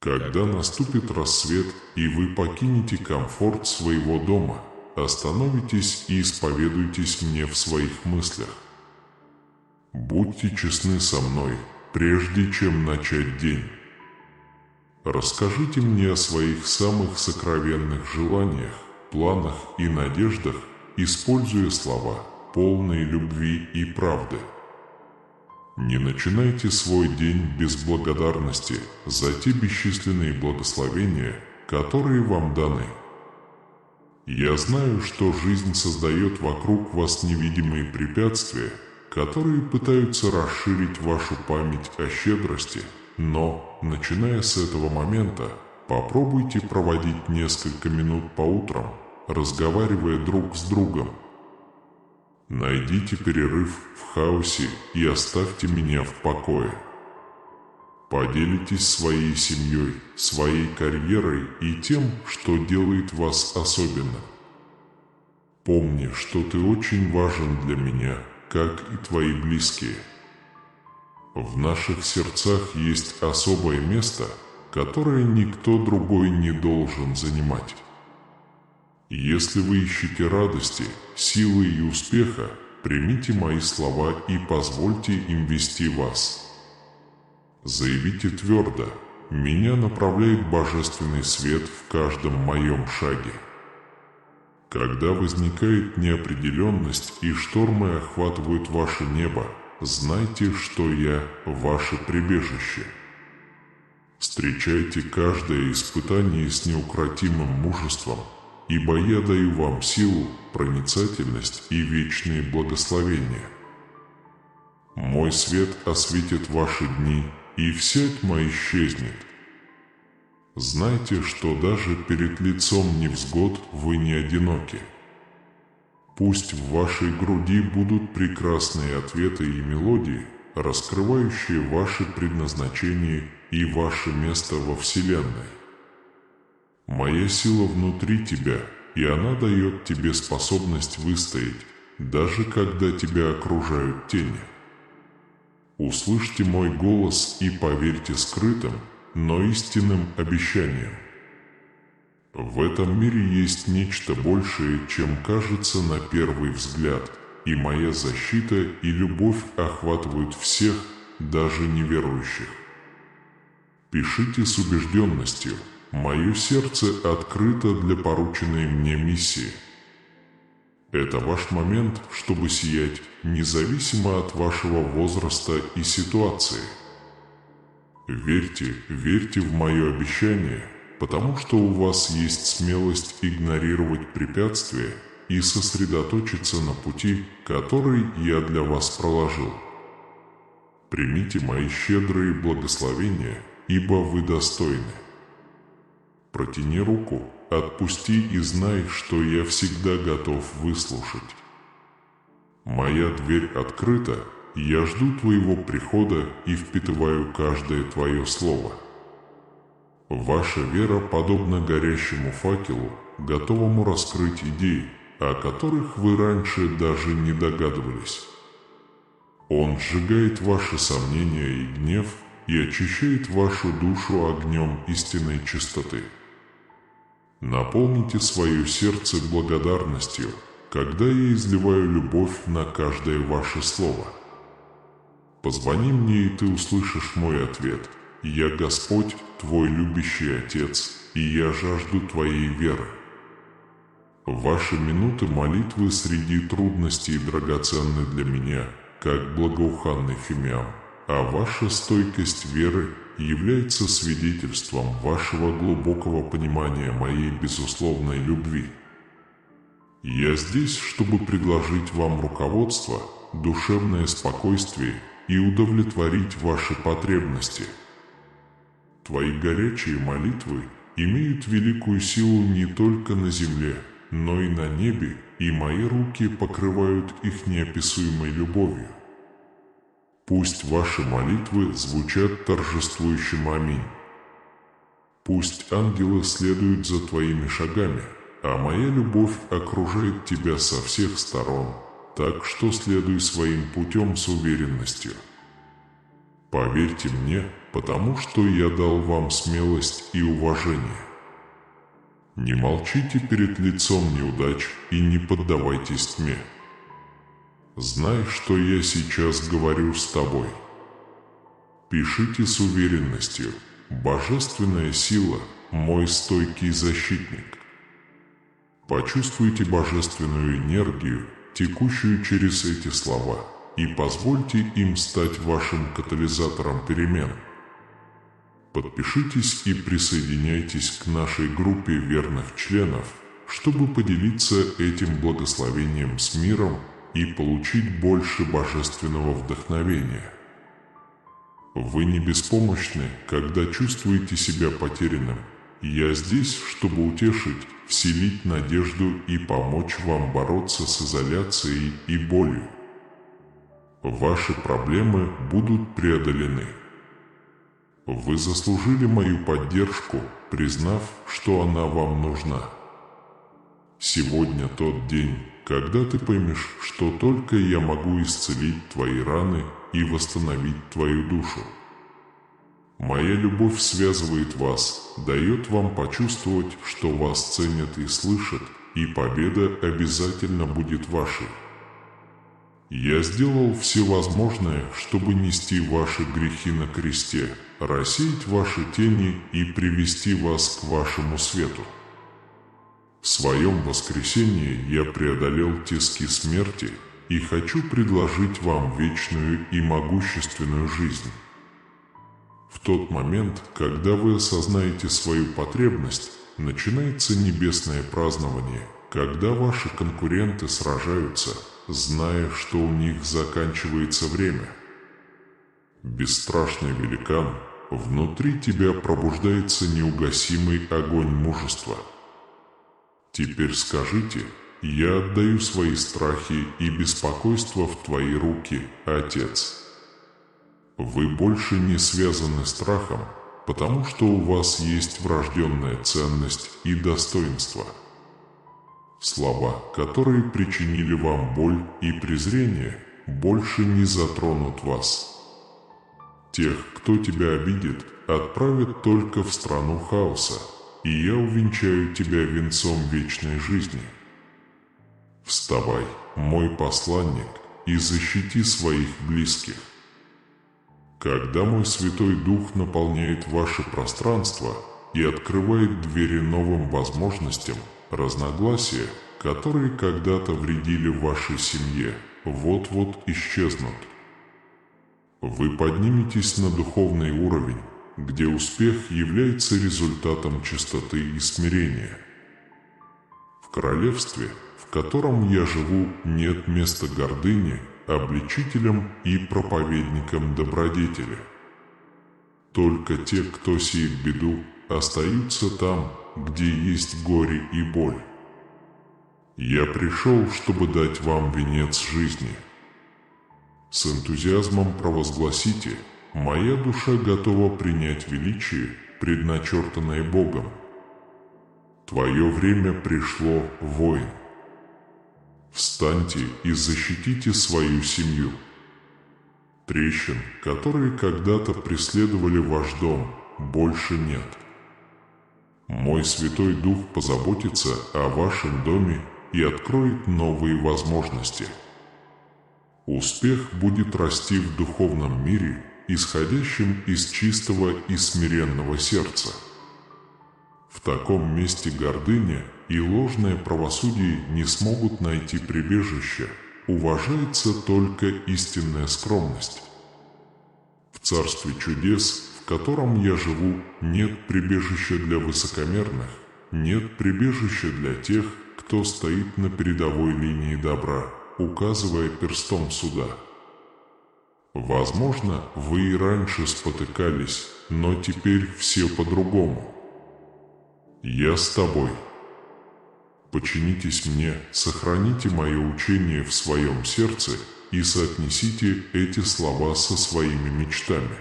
Когда наступит рассвет, и вы покинете комфорт своего дома, остановитесь и исповедуйтесь мне в своих мыслях. Будьте честны со мной, прежде чем начать день. Расскажите мне о своих самых сокровенных желаниях, планах и надеждах, используя слова, полные любви и правды. Не начинайте свой день без благодарности за те бесчисленные благословения, которые вам даны. Я знаю, что жизнь создает вокруг вас невидимые препятствия, которые пытаются расширить вашу память о щедрости, но, начиная с этого момента, попробуйте проводить несколько минут по утрам, разговаривая друг с другом. Найдите перерыв в хаосе и оставьте меня в покое. Поделитесь своей семьей, своей карьерой и тем, что делает вас особенным. Помни, что ты очень важен для меня, как и твои близкие. В наших сердцах есть особое место, которое никто другой не должен занимать. Если вы ищете радости, силы и успеха, примите мои слова и позвольте им вести вас. Заявите твердо: меня направляет божественный свет в каждом моем шаге. Когда возникает неопределенность и штормы охватывают ваше небо, знайте, что я ваше прибежище. Встречайте каждое испытание с неукротимым мужеством, ибо я даю вам силу, проницательность и вечные благословения. Мой свет осветит ваши дни, и вся тьма исчезнет. Знайте, что даже перед лицом невзгод вы не одиноки. Пусть в вашей груди будут прекрасные ответы и мелодии, раскрывающие ваше предназначение и ваше место во Вселенной. Моя сила внутри тебя, и она дает тебе способность выстоять, даже когда тебя окружают тени. Услышьте мой голос и поверьте скрытым, но истинным обещаниям. В этом мире есть нечто большее, чем кажется на первый взгляд, и моя защита и любовь охватывают всех, даже неверующих. Пишите с убежденностью: мое сердце открыто для порученной мне миссии. Это ваш момент, чтобы сиять, независимо от вашего возраста и ситуации. Верьте, верьте в мое обещание, потому что у вас есть смелость игнорировать препятствия и сосредоточиться на пути, который я для вас проложил. Примите мои щедрые благословения, ибо вы достойны. Протяни руку, отпусти и знай, что я всегда готов выслушать. Моя дверь открыта, я жду твоего прихода и впитываю каждое твое слово. Ваша вера подобна горящему факелу, готовому раскрыть идеи, о которых вы раньше даже не догадывались. Он сжигает ваши сомнения и гнев и очищает вашу душу огнем истинной чистоты. Наполните свое сердце благодарностью, когда я изливаю любовь на каждое ваше слово. Позвони мне, и ты услышишь мой ответ. Я Господь, твой любящий Отец, и я жажду твоей веры. Ваши минуты молитвы среди трудностей драгоценны для меня, как благоуханный фимиам, а ваша стойкость веры является свидетельством вашего глубокого понимания моей безусловной любви. Я здесь, чтобы предложить вам руководство, душевное спокойствие и удовлетворить ваши потребности. Твои горячие молитвы имеют великую силу не только на земле, но и на небе, и мои руки покрывают их неописуемой любовью. Пусть ваши молитвы звучат торжествующим аминь. Пусть ангелы следуют за твоими шагами, а моя любовь окружает тебя со всех сторон, так что следуй своим путем с уверенностью. Поверьте мне, потому что я дал вам смелость и уважение. Не молчите перед лицом неудач и не поддавайтесь тьме. Знай, что я сейчас говорю с тобой. Пишите с уверенностью: «Божественная сила – мой стойкий защитник». Почувствуйте божественную энергию, текущую через эти слова, и позвольте им стать вашим катализатором перемен. Подпишитесь и присоединяйтесь к нашей группе верных членов, чтобы поделиться этим благословением с миром и получить больше божественного вдохновения. Вы не беспомощны, когда чувствуете себя потерянным. Я здесь, чтобы утешить, вселить надежду и помочь вам бороться с изоляцией и болью. Ваши проблемы будут преодолены. Вы заслужили мою поддержку, признав, что она вам нужна. Сегодня тот день, когда ты поймешь, что только я могу исцелить твои раны и восстановить твою душу. Моя любовь связывает вас, дает вам почувствовать, что вас ценят и слышат, и победа обязательно будет вашей. Я сделал все возможное, чтобы нести ваши грехи на кресте, рассеять ваши тени и привести вас к вашему свету. В своем воскресении я преодолел тиски смерти и хочу предложить вам вечную и могущественную жизнь. В тот момент, когда вы осознаете свою потребность, начинается небесное празднование, когда ваши конкуренты сражаются, зная, что у них заканчивается время. Бесстрашный великан, внутри тебя пробуждается неугасимый огонь мужества. Теперь скажите: «Я отдаю свои страхи и беспокойство в твои руки, Отец». Вы больше не связаны страхом, потому что у вас есть врожденная ценность и достоинство. Слова, которые причинили вам боль и презрение, больше не затронут вас. Тех, кто тебя обидит, отправят только в страну хаоса, и я увенчаю тебя венцом вечной жизни. Вставай, мой посланник, и защити своих близких. Когда мой Святой Дух наполняет ваше пространство и открывает двери новым возможностям, разногласия, которые когда-то вредили вашей семье, вот-вот исчезнут. Вы подниметесь на духовный уровень, где успех является результатом чистоты и смирения. В королевстве, в котором я живу, нет места гордыне, обличителям и проповедникам добродетели. Только те, кто сеет беду, остаются там, где есть горе и боль. Я пришел, чтобы дать вам венец жизни. С энтузиазмом провозгласите: «Моя душа готова принять величие, предначертанное Богом». Твое время пришло, воин. Встаньте и защитите свою семью. Трещин, которые когда-то преследовали ваш дом, больше нет. Мой Святой Дух позаботится о вашем доме и откроет новые возможности. Успех будет расти в духовном мире, исходящем из чистого и смиренного сердца. В таком месте гордыня и ложное правосудие не смогут найти прибежище, уважается только истинная скромность. В царстве чудес, в котором я живу, нет прибежища для высокомерных, нет прибежища для тех, кто стоит на передовой линии добра, указывая перстом суда. Возможно, вы и раньше спотыкались, но теперь все по-другому. Я с тобой. Подчинитесь мне, сохраните мое учение в своем сердце и соотнесите эти слова со своими мечтами.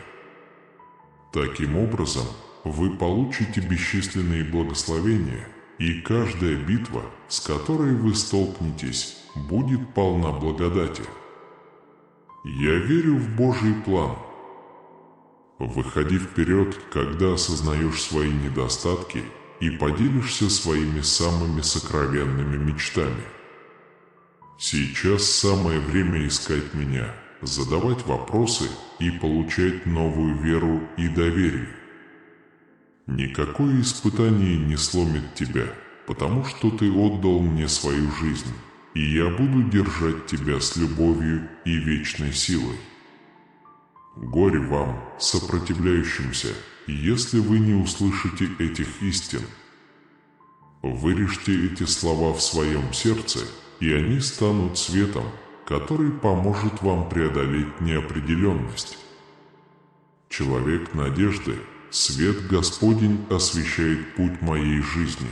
Таким образом, вы получите бесчисленные благословения, и каждая битва, с которой вы столкнетесь, будет полна благодати. Я верю в Божий план. Выходи вперед, когда осознаешь свои недостатки и поделишься своими самыми сокровенными мечтами. Сейчас самое время искать меня, задавать вопросы и получать новую веру и доверие. Никакое испытание не сломит тебя, потому что ты отдал мне свою жизнь, и я буду держать тебя с любовью и вечной силой. Горе вам, сопротивляющимся, если вы не услышите этих истин. Вырежьте эти слова в своем сердце, и они станут светом, который поможет вам преодолеть неопределенность. Человек надежды, свет Господень освещает путь моей жизни.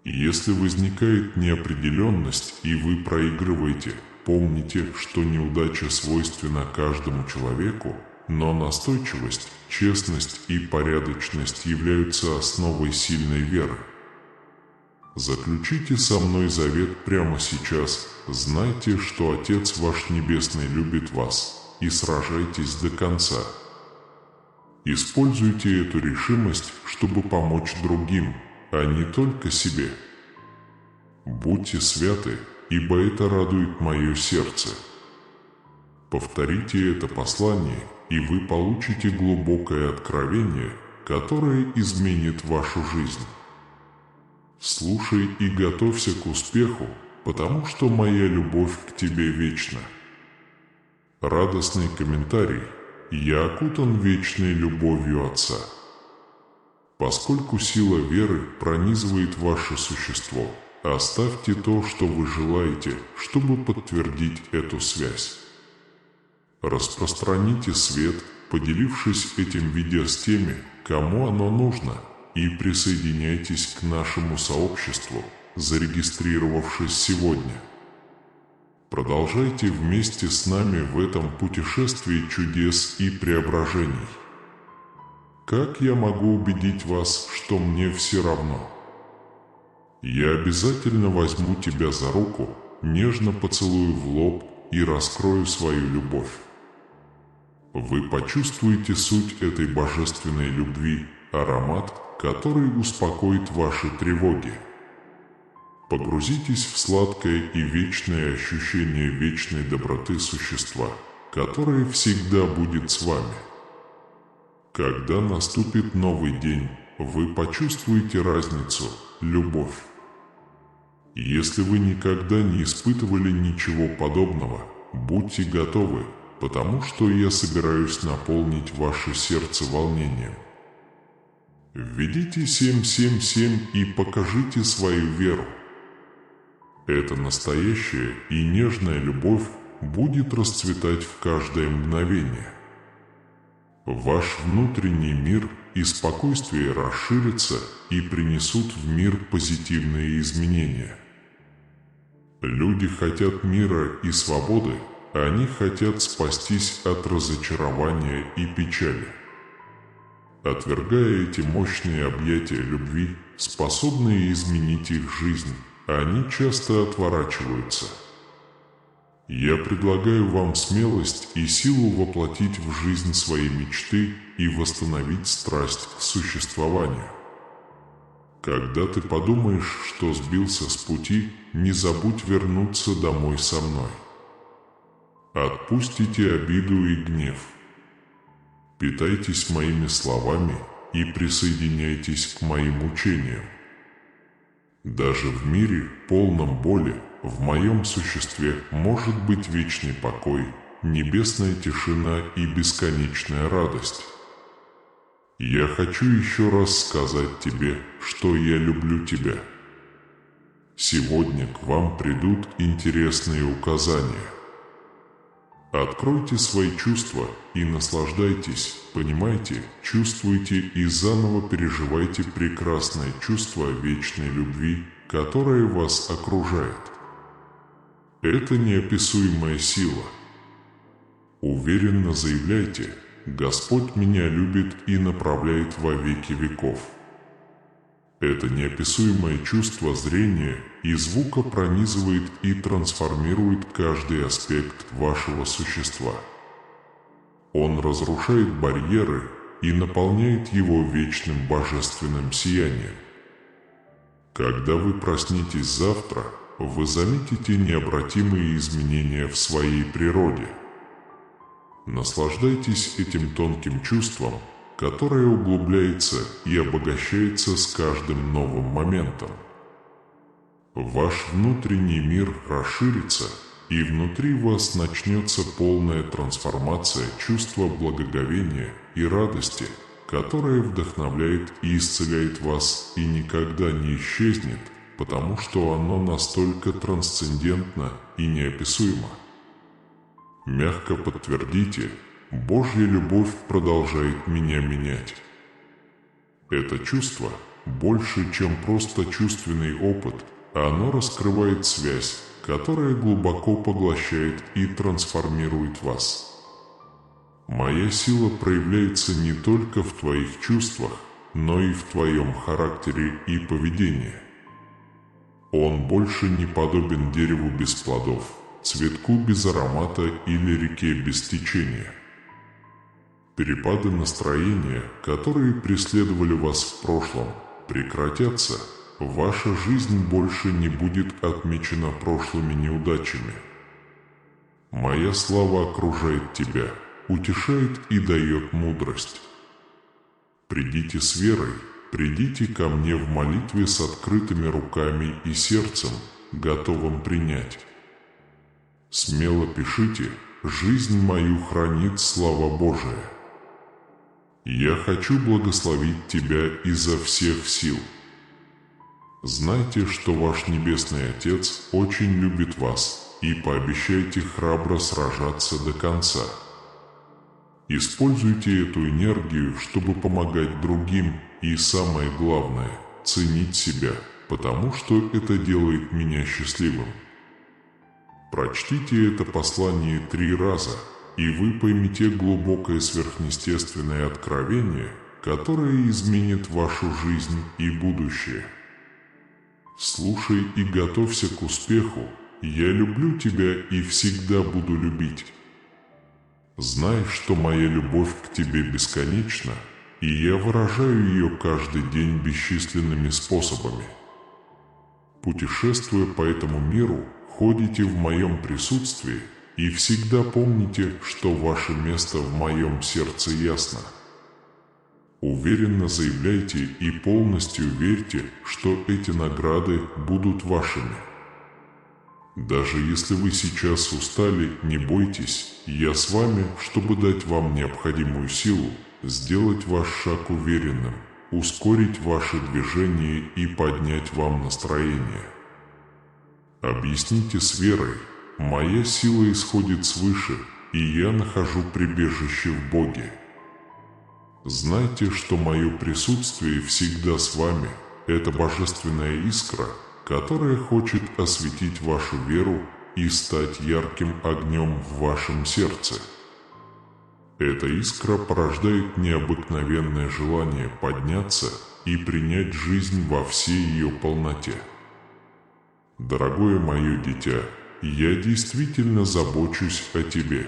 Если возникает неопределенность и вы проигрываете, помните, что неудача свойственна каждому человеку, но настойчивость, честность и порядочность являются основой сильной веры. Заключите со мной завет прямо сейчас, знайте, что Отец ваш Небесный любит вас, и сражайтесь до конца. Используйте эту решимость, чтобы помочь другим, а не только себе. Будьте святы, ибо это радует мое сердце. Повторите это послание, и вы получите глубокое откровение, которое изменит вашу жизнь. Слушай и готовься к успеху, потому что моя любовь к тебе вечна. Радостный комментарий: я окутан вечной любовью Отца. Поскольку сила веры пронизывает ваше существо, оставьте то, что вы желаете, чтобы подтвердить эту связь. Распространите свет, поделившись этим видео с теми, кому оно нужно, и присоединяйтесь к нашему сообществу, зарегистрировавшись сегодня. Продолжайте вместе с нами в этом путешествии чудес и преображений. Как я могу убедить вас, что мне все равно? Я обязательно возьму тебя за руку, нежно поцелую в лоб и раскрою свою любовь. Вы почувствуете суть этой божественной любви, аромат, который успокоит ваши тревоги. Погрузитесь в сладкое и вечное ощущение вечной доброты существа, которое всегда будет с вами. Когда наступит новый день, вы почувствуете разницу, любовь. Если вы никогда не испытывали ничего подобного, будьте готовы, потому что я собираюсь наполнить ваше сердце волнением. Введите 777 и покажите свою веру. Эта настоящая и нежная любовь будет расцветать в каждое мгновение. Ваш внутренний мир и спокойствие расширятся и принесут в мир позитивные изменения. Люди хотят мира и свободы, они хотят спастись от разочарования и печали. Отвергая эти мощные объятия любви, способные изменить их жизнь, они часто отворачиваются. Я предлагаю вам смелость и силу воплотить в жизнь свои мечты и восстановить страсть к существованию. Когда ты подумаешь, что сбился с пути, не забудь вернуться домой со мной. Отпустите обиду и гнев. Питайтесь моими словами и присоединяйтесь к моим учениям. Даже в мире, полном боли, в моем существе может быть вечный покой, небесная тишина и бесконечная радость. Я хочу еще раз сказать тебе, что я люблю тебя. Сегодня к вам придут интересные указания. Откройте свои чувства и наслаждайтесь, понимайте, чувствуйте и заново переживайте прекрасное чувство вечной любви, которое вас окружает. Это неописуемая сила. Уверенно заявляйте: Господь меня любит и направляет во веки веков. Это неописуемое чувство зрения и звука пронизывает и трансформирует каждый аспект вашего существа. Он разрушает барьеры и наполняет его вечным божественным сиянием. Когда вы проснетесь завтра, вы заметите необратимые изменения в своей природе. Наслаждайтесь этим тонким чувством, которое углубляется и обогащается с каждым новым моментом. Ваш внутренний мир расширится, и внутри вас начнется полная трансформация чувства благоговения и радости, которое вдохновляет и исцеляет вас и никогда не исчезнет, потому что оно настолько трансцендентно и неописуемо. Мягко подтвердите: Божья любовь продолжает меня менять. Это чувство больше, чем просто чувственный опыт, оно раскрывает связь, которая глубоко поглощает и трансформирует вас. Моя сила проявляется не только в твоих чувствах, но и в твоем характере и поведении. Он больше не подобен дереву без плодов, цветку без аромата или реке без течения. Перепады настроения, которые преследовали вас в прошлом, прекратятся. Ваша жизнь больше не будет отмечена прошлыми неудачами. Моя слава окружает тебя, утешает и дает мудрость. Придите с верой, придите ко мне в молитве с открытыми руками и сердцем, готовым принять. Смело пишите: «Жизнь мою хранит слава Божия». Я хочу благословить тебя изо всех сил. Знайте, что ваш Небесный Отец очень любит вас, и пообещайте храбро сражаться до конца. Используйте эту энергию, чтобы помогать другим, и самое главное – ценить себя, потому что это делает меня счастливым. Прочтите это послание 3 раза, и вы поймете глубокое сверхъестественное откровение, которое изменит вашу жизнь и будущее. Слушай и готовься к успеху. Я люблю тебя и всегда буду любить. Знай, что моя любовь к тебе бесконечна, и я выражаю ее каждый день бесчисленными способами. Путешествуя по этому миру, ходите в моем присутствии и всегда помните, что ваше место в моем сердце ясно. Уверенно заявляйте и полностью верьте, что эти награды будут вашими. Даже если вы сейчас устали, не бойтесь, я с вами, чтобы дать вам необходимую силу, сделать ваш шаг уверенным, ускорить ваше движение и поднять вам настроение. Объясните с верой: моя сила исходит свыше, и я нахожу прибежище в Боге. Знайте, что мое присутствие всегда с вами – это божественная искра, которая хочет осветить вашу веру и стать ярким огнем в вашем сердце. Эта искра порождает необыкновенное желание подняться и принять жизнь во всей ее полноте. Дорогое мое дитя, я действительно забочусь о тебе.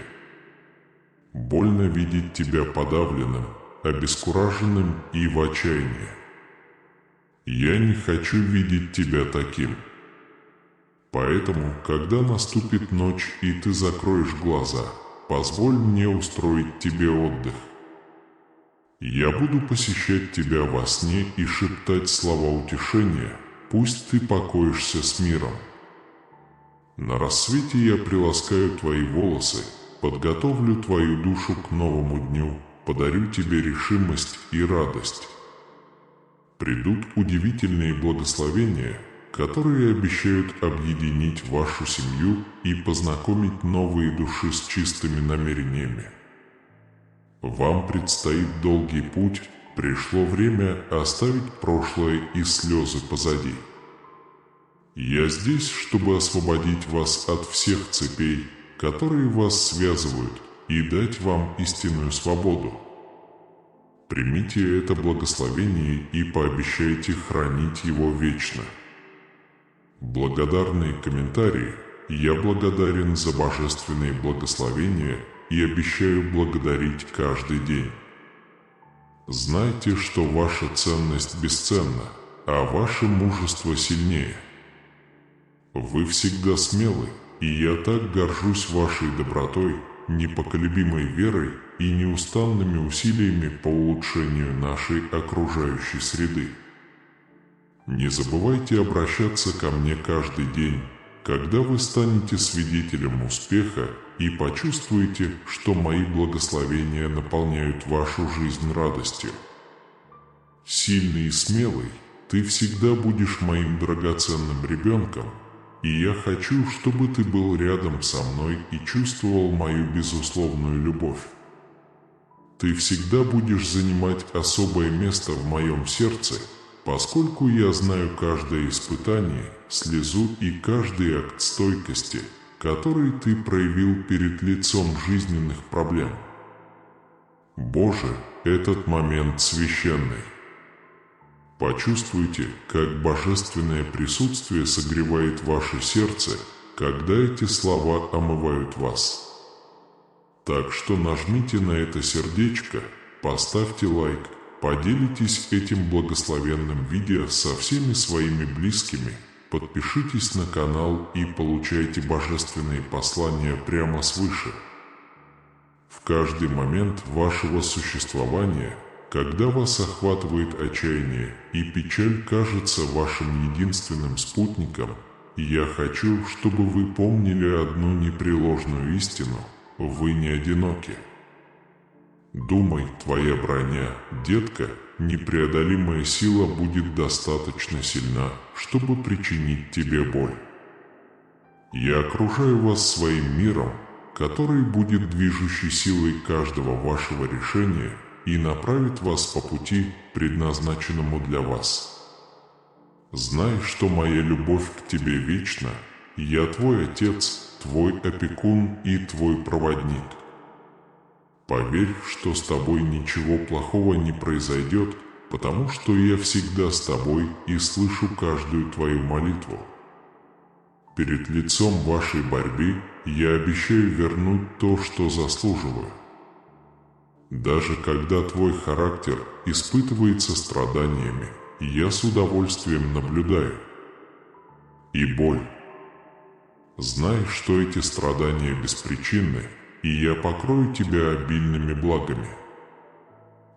Больно видеть тебя подавленным, обескураженным и в отчаянии. Я не хочу видеть тебя таким. Поэтому, когда наступит ночь и ты закроешь глаза, позволь мне устроить тебе отдых. Я буду посещать тебя во сне и шептать слова утешения, пусть ты покоишься с миром. На рассвете я приласкаю твои волосы, подготовлю твою душу к новому дню, подарю тебе решимость и радость. Придут удивительные благословения, которые обещают объединить вашу семью и познакомить новые души с чистыми намерениями. Вам предстоит долгий путь, пришло время оставить прошлое и слезы позади. Я здесь, чтобы освободить вас от всех цепей, которые вас связывают, и дать вам истинную свободу. Примите это благословение и пообещайте хранить его вечно. Благодарные комментарии. Я благодарен за божественные благословения, и обещаю благодарить каждый день. Знайте, что ваша ценность бесценна, а ваше мужество сильнее. Вы всегда смелы, и я так горжусь вашей добротой, непоколебимой верой и неустанными усилиями по улучшению нашей окружающей среды. Не забывайте обращаться ко мне каждый день, когда вы станете свидетелем успеха и почувствуете, что мои благословения наполняют вашу жизнь радостью. Сильный и смелый, ты всегда будешь моим драгоценным ребенком, и я хочу, чтобы ты был рядом со мной и чувствовал мою безусловную любовь. Ты всегда будешь занимать особое место в моем сердце, поскольку я знаю каждое испытание, слезу и каждый акт стойкости, который ты проявил перед лицом жизненных проблем. Боже, этот момент священный. Почувствуйте, как божественное присутствие согревает ваше сердце, когда эти слова омывают вас. Так что нажмите на это сердечко, поставьте лайк, поделитесь этим благословенным видео со всеми своими близкими, подпишитесь на канал и получайте божественные послания прямо свыше. В каждый момент вашего существования, когда вас охватывает отчаяние и печаль кажется вашим единственным спутником, я хочу, чтобы вы помнили одну непреложную истину – вы не одиноки. Думай, твоя броня, детка, непреодолимая сила будет достаточно сильна, чтобы причинить тебе боль. Я окружаю вас своим миром, который будет движущей силой каждого вашего решения и направит вас по пути, предназначенному для вас. Знай, что моя любовь к тебе вечна, я твой отец, твой опекун и твой проводник. Поверь, что с тобой ничего плохого не произойдет, потому что я всегда с тобой и слышу каждую твою молитву. Перед лицом вашей борьбы я обещаю вернуть то, что заслуживаю. Даже когда твой характер испытывается страданиями, я с удовольствием наблюдаю. И боль. Знай, что эти страдания беспричинны, и я покрою тебя обильными благами.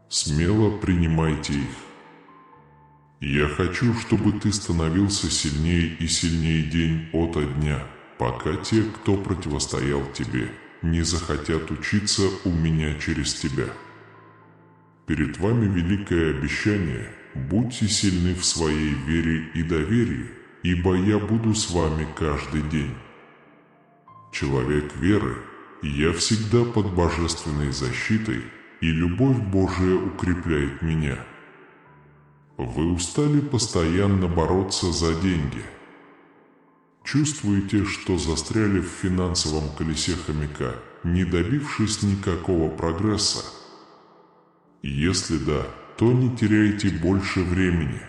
Смело принимайте их. Я хочу, чтобы ты становился сильнее и сильнее день ото дня, пока те, кто противостоял тебе, не захотят учиться у меня через тебя. Перед вами великое обещание: будьте сильны в своей вере и доверии, ибо я буду с вами каждый день. Человек веры, я всегда под божественной защитой, и любовь Божия укрепляет меня. Вы устали постоянно бороться за деньги. Чувствуете, что застряли в финансовом колесе хомяка, не добившись никакого прогресса? Если да, то не теряйте больше времени.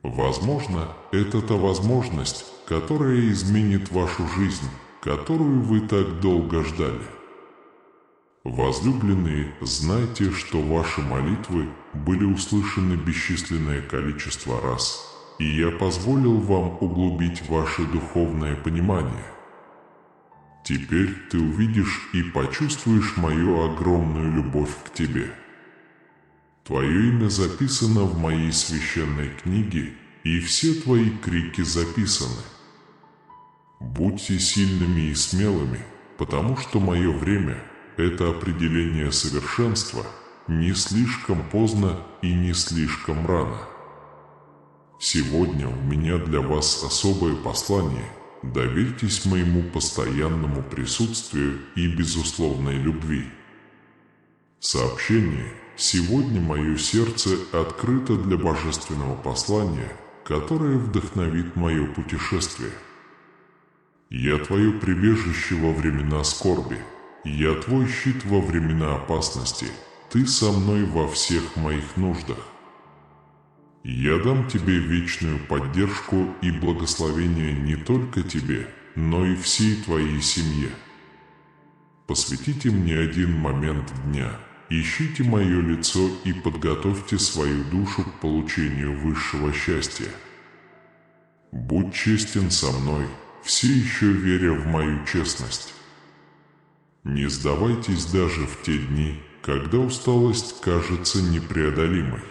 Возможно, это та возможность, которая изменит вашу жизнь, которую вы так долго ждали. Возлюбленные, знайте, что ваши молитвы были услышаны бесчисленное количество раз, и я позволил вам углубить ваше духовное понимание. Теперь ты увидишь и почувствуешь мою огромную любовь к тебе. Твое имя записано в моей священной книге, и все твои крики записаны. Будьте сильными и смелыми, потому что мое время – это определение совершенства, не слишком поздно и не слишком рано. Сегодня у меня для вас особое послание. Доверьтесь моему постоянному присутствию и безусловной любви. Сообщение: сегодня мое сердце открыто для божественного послания, которое вдохновит мое путешествие. Я твое прибежище во времена скорби, я твой щит во времена опасности, ты со мной во всех моих нуждах. Я дам тебе вечную поддержку и благословение не только тебе, но и всей твоей семье. Посвятите мне один момент дня, ищите мое лицо и подготовьте свою душу к получению высшего счастья. Будь честен со мной, все еще веря в мою честность. Не сдавайтесь даже в те дни, когда усталость кажется непреодолимой.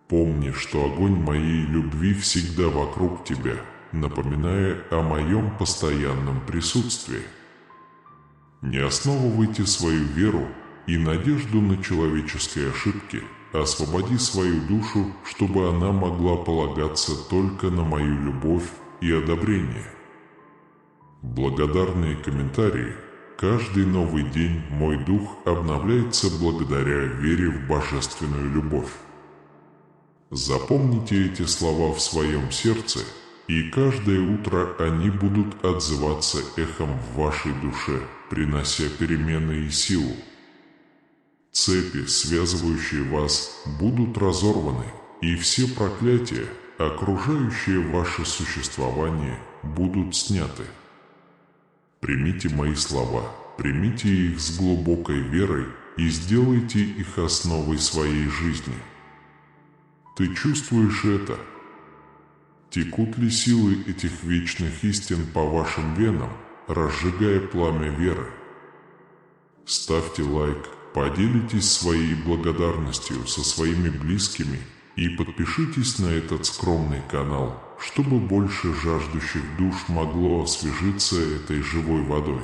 Помни, что огонь моей любви всегда вокруг тебя, напоминая о моем постоянном присутствии. Не основывайте свою веру и надежду на человеческие ошибки, освободи свою душу, чтобы она могла полагаться только на мою любовь и одобрение. Благодарные комментарии. Каждый новый день мой дух обновляется благодаря вере в божественную любовь. Запомните эти слова в своем сердце, и каждое утро они будут отзываться эхом в вашей душе, принося перемены и силу. Цепи, связывающие вас, будут разорваны, и все проклятия, окружающие ваше существование, будут сняты. Примите мои слова, примите их с глубокой верой и сделайте их основой своей жизни. Ты чувствуешь это? Текут ли силы этих вечных истин по вашим венам, разжигая пламя веры? Ставьте лайк, поделитесь своей благодарностью со своими близкими и подпишитесь на этот скромный канал, чтобы больше жаждущих душ могло освежиться этой живой водой.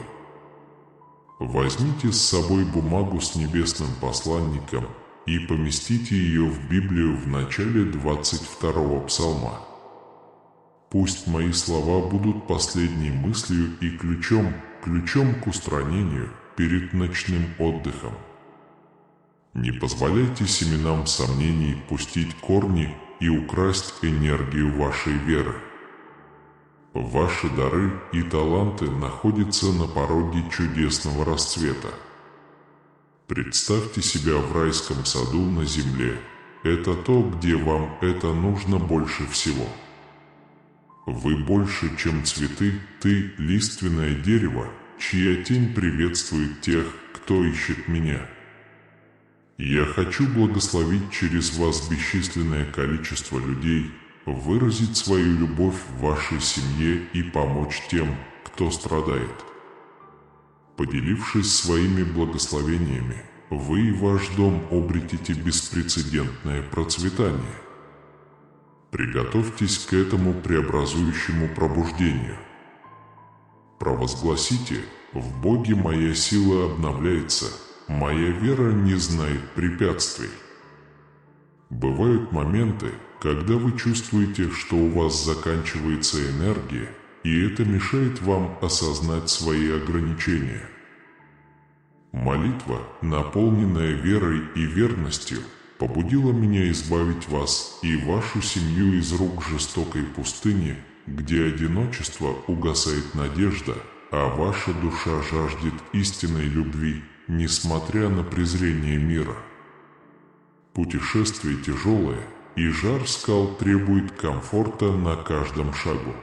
Возьмите с собой бумагу с небесным посланником и поместите ее в Библию в начале 22-го псалма. Пусть мои слова будут последней мыслью и ключом к устранению перед ночным отдыхом. Не позволяйте семенам сомнений пустить корни и украсть энергию вашей веры. Ваши дары и таланты находятся на пороге чудесного расцвета. Представьте себя в райском саду на земле. Это то, где вам это нужно больше всего. Вы больше, чем цветы, ты – лиственное дерево, чья тень приветствует тех, кто ищет меня. Я хочу благословить через вас бесчисленное количество людей, выразить свою любовь в вашей семье и помочь тем, кто страдает. Поделившись своими благословениями, вы и ваш дом обретете беспрецедентное процветание. Приготовьтесь к этому преобразующему пробуждению. Провозгласите: «В Боге моя сила обновляется, моя вера не знает препятствий». Бывают моменты, когда вы чувствуете, что у вас заканчивается энергия, и это мешает вам осознать свои ограничения. Молитва, наполненная верой и верностью, побудила меня избавить вас и вашу семью из рук жестокой пустыни, где одиночество угасает надежда, а ваша душа жаждет истинной любви, несмотря на презрение мира. Путешествие тяжелое, и жар скал требует комфорта на каждом шагу.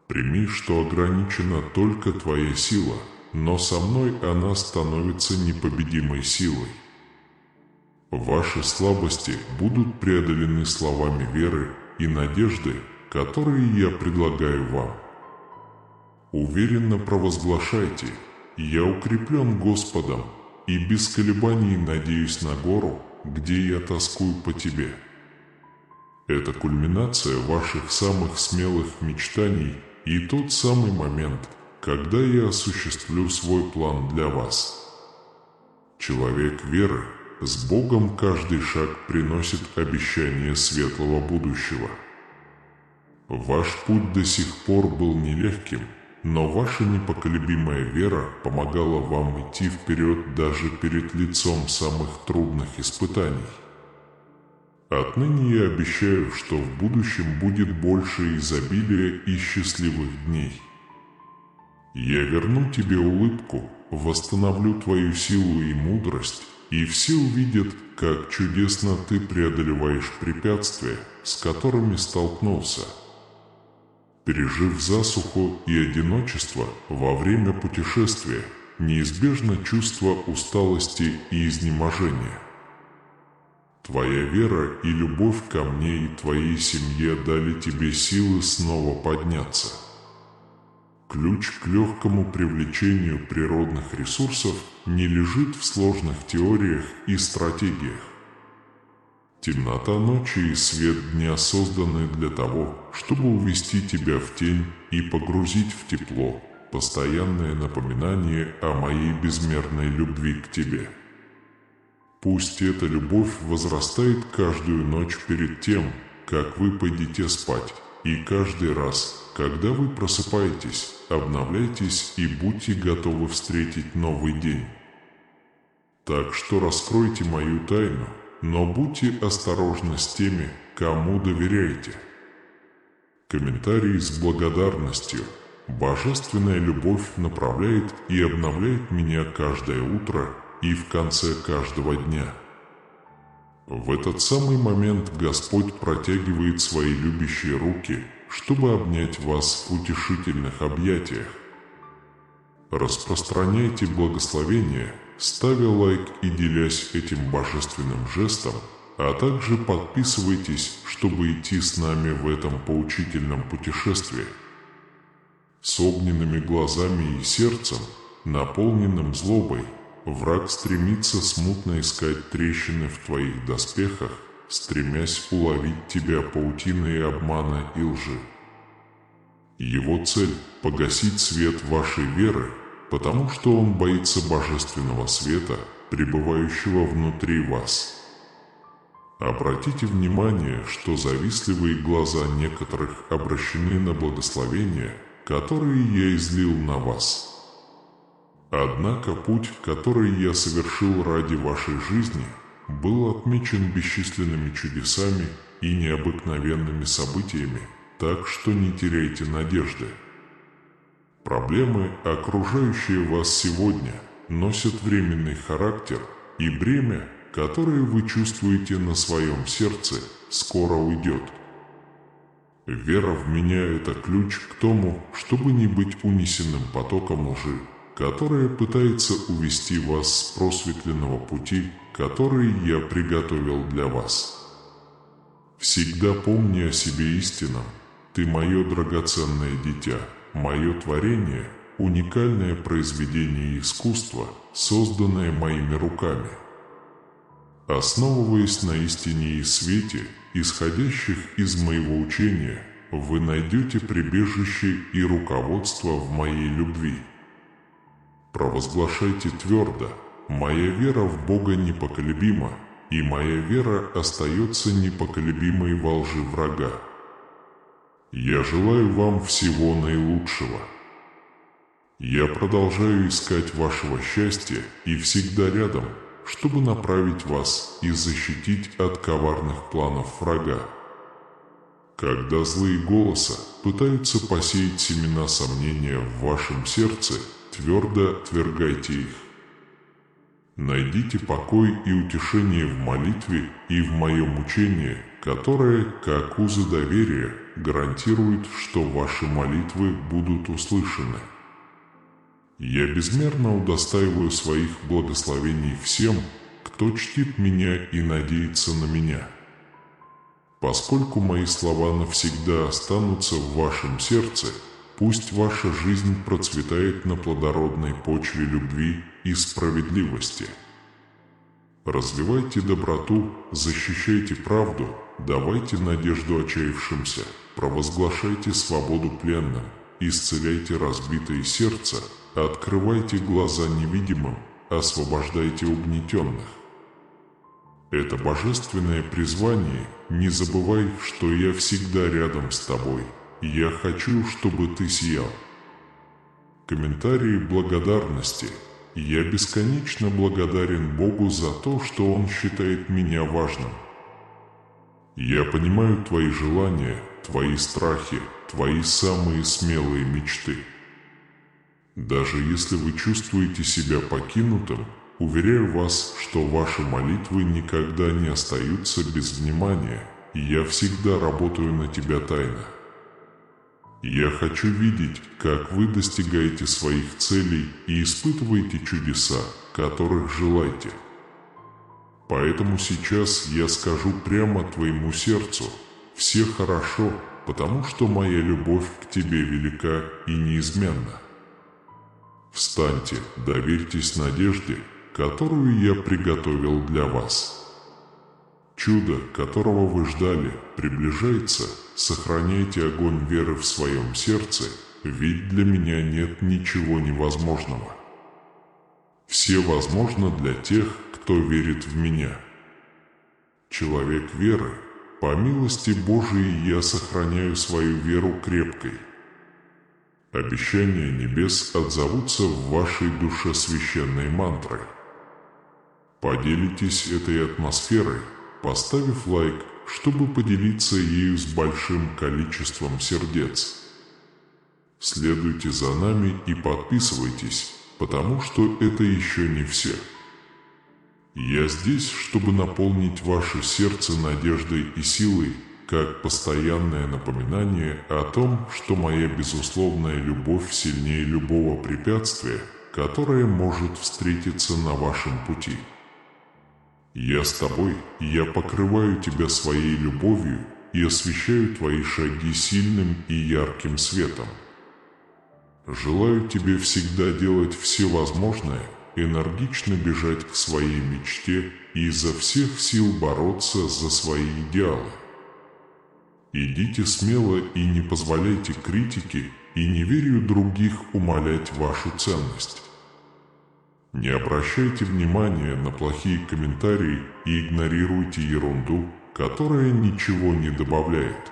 Прими, что ограничена только твоя сила, но со мной она становится непобедимой силой. Ваши слабости будут преодолены словами веры и надежды, которые я предлагаю вам. Уверенно провозглашайте: «Я укреплен Господом и без колебаний надеюсь на гору, где я тоскую по тебе». Это кульминация ваших самых смелых мечтаний и тот самый момент, когда я осуществлю свой план для вас. Человек веры, с Богом каждый шаг приносит обещание светлого будущего. Ваш путь до сих пор был нелегким, но ваша непоколебимая вера помогала вам идти вперед даже перед лицом самых трудных испытаний. Отныне я обещаю, что в будущем будет больше изобилия и счастливых дней. Я верну тебе улыбку, восстановлю твою силу и мудрость, и все увидят, как чудесно ты преодолеваешь препятствия, с которыми столкнулся. Пережив засуху и одиночество во время путешествия, неизбежно чувство усталости и изнеможения. Твоя вера и любовь ко мне и твоей семье дали тебе силы снова подняться. Ключ к легкому привлечению природных ресурсов не лежит в сложных теориях и стратегиях. Темнота ночи и свет дня созданы для того, чтобы увести тебя в тень и погрузить в тепло, постоянное напоминание о моей безмерной любви к тебе. Пусть эта любовь возрастает каждую ночь перед тем, как вы пойдете спать, и каждый раз, когда вы просыпаетесь, обновляйтесь и будьте готовы встретить новый день. Так что раскройте мою тайну, но будьте осторожны с теми, кому доверяете. Комментарий с благодарностью. Божественная любовь направляет и обновляет меня каждое утро и в конце каждого дня. В этот самый момент Господь протягивает свои любящие руки, чтобы обнять вас в утешительных объятиях. Распространяйте благословение, ставя лайк и делясь этим божественным жестом, а также подписывайтесь, чтобы идти с нами в этом поучительном путешествии. С огненными глазами и сердцем, наполненным злобой, враг стремится смутно искать трещины в твоих доспехах, стремясь уловить тебя паутиной обмана и лжи. Его цель – погасить свет вашей веры, потому что он боится божественного света, пребывающего внутри вас. Обратите внимание, что завистливые глаза некоторых обращены на благословения, которые я излил на вас. Однако путь, который я совершил ради вашей жизни, был отмечен бесчисленными чудесами и необыкновенными событиями, так что не теряйте надежды. Проблемы, окружающие вас сегодня, носят временный характер, и бремя, которое вы чувствуете на своем сердце, скоро уйдет. Вера в меня – это ключ к тому, чтобы не быть унесенным потоком лжи, которая пытается увести вас с просветленного пути, который я приготовил для вас. Всегда помни о себе истинном. Ты мое драгоценное дитя, мое творение, уникальное произведение искусства, созданное моими руками. Основываясь на истине и свете, исходящих из моего учения, вы найдете прибежище и руководство в моей любви. Провозглашайте твердо: «Моя вера в Бога непоколебима, и моя вера остается непоколебимой во лжи врага». Я желаю вам всего наилучшего. Я продолжаю искать вашего счастья и всегда рядом, чтобы направить вас и защитить от коварных планов врага. Когда злые голоса пытаются посеять семена сомнения в вашем сердце, твердо отвергайте их. Найдите покой и утешение в молитве и в моем учении, которое, как узы доверия, гарантирует, что ваши молитвы будут услышаны. Я безмерно удостаиваю своих благословений всем, кто чтит меня и надеется на меня. Поскольку мои слова навсегда останутся в вашем сердце, пусть ваша жизнь процветает на плодородной почве любви и справедливости. Развивайте доброту, защищайте правду, давайте надежду отчаявшимся, провозглашайте свободу пленным, исцеляйте разбитые сердца, открывайте глаза невидимым, освобождайте угнетенных. Это божественное призвание, не забывай, что я всегда рядом с тобой. Я хочу, чтобы ты сиял. Комментарии благодарности. Я бесконечно благодарен Богу за то, что Он считает меня важным. Я понимаю твои желания, твои страхи, твои самые смелые мечты. Даже если вы чувствуете себя покинутым, уверяю вас, что ваши молитвы никогда не остаются без внимания, и я всегда работаю на тебя тайно. Я хочу видеть, как вы достигаете своих целей и испытываете чудеса, которых желаете. Поэтому сейчас я скажу прямо твоему сердцу: все хорошо, потому что моя любовь к тебе велика и неизменна. Встаньте, доверьтесь надежде, которую я приготовил для вас. Чудо, которого вы ждали, приближается. Сохраняйте огонь веры в своем сердце, ведь для меня нет ничего невозможного. Все возможно для тех, кто верит в меня. Человек веры, по милости Божией я сохраняю свою веру крепкой. Обещания небес отзовутся в вашей душе священной мантрой. Поделитесь этой атмосферой, поставив лайк, чтобы поделиться ею с большим количеством сердец. Следуйте за нами и подписывайтесь, потому что это еще не все. Я здесь, чтобы наполнить ваше сердце надеждой и силой, как постоянное напоминание о том, что моя безусловная любовь сильнее любого препятствия, которое может встретиться на вашем пути. Я с тобой, я покрываю тебя своей любовью и освещаю твои шаги сильным и ярким светом. Желаю тебе всегда делать все возможное, энергично бежать к своей мечте и изо всех сил бороться за свои идеалы. Идите смело и не позволяйте критике и неверию других умалять вашу ценность. Не обращайте внимания на плохие комментарии и игнорируйте ерунду, которая ничего не добавляет.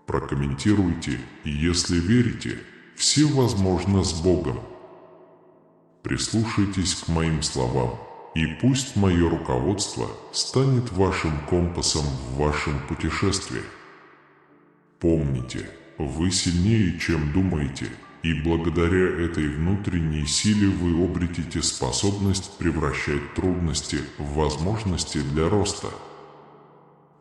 Прокомментируйте, и если верите, все возможно с Богом. Прислушайтесь к моим словам, и пусть мое руководство станет вашим компасом в вашем путешествии. Помните, вы сильнее, чем думаете, и благодаря этой внутренней силе вы обретете способность превращать трудности в возможности для роста.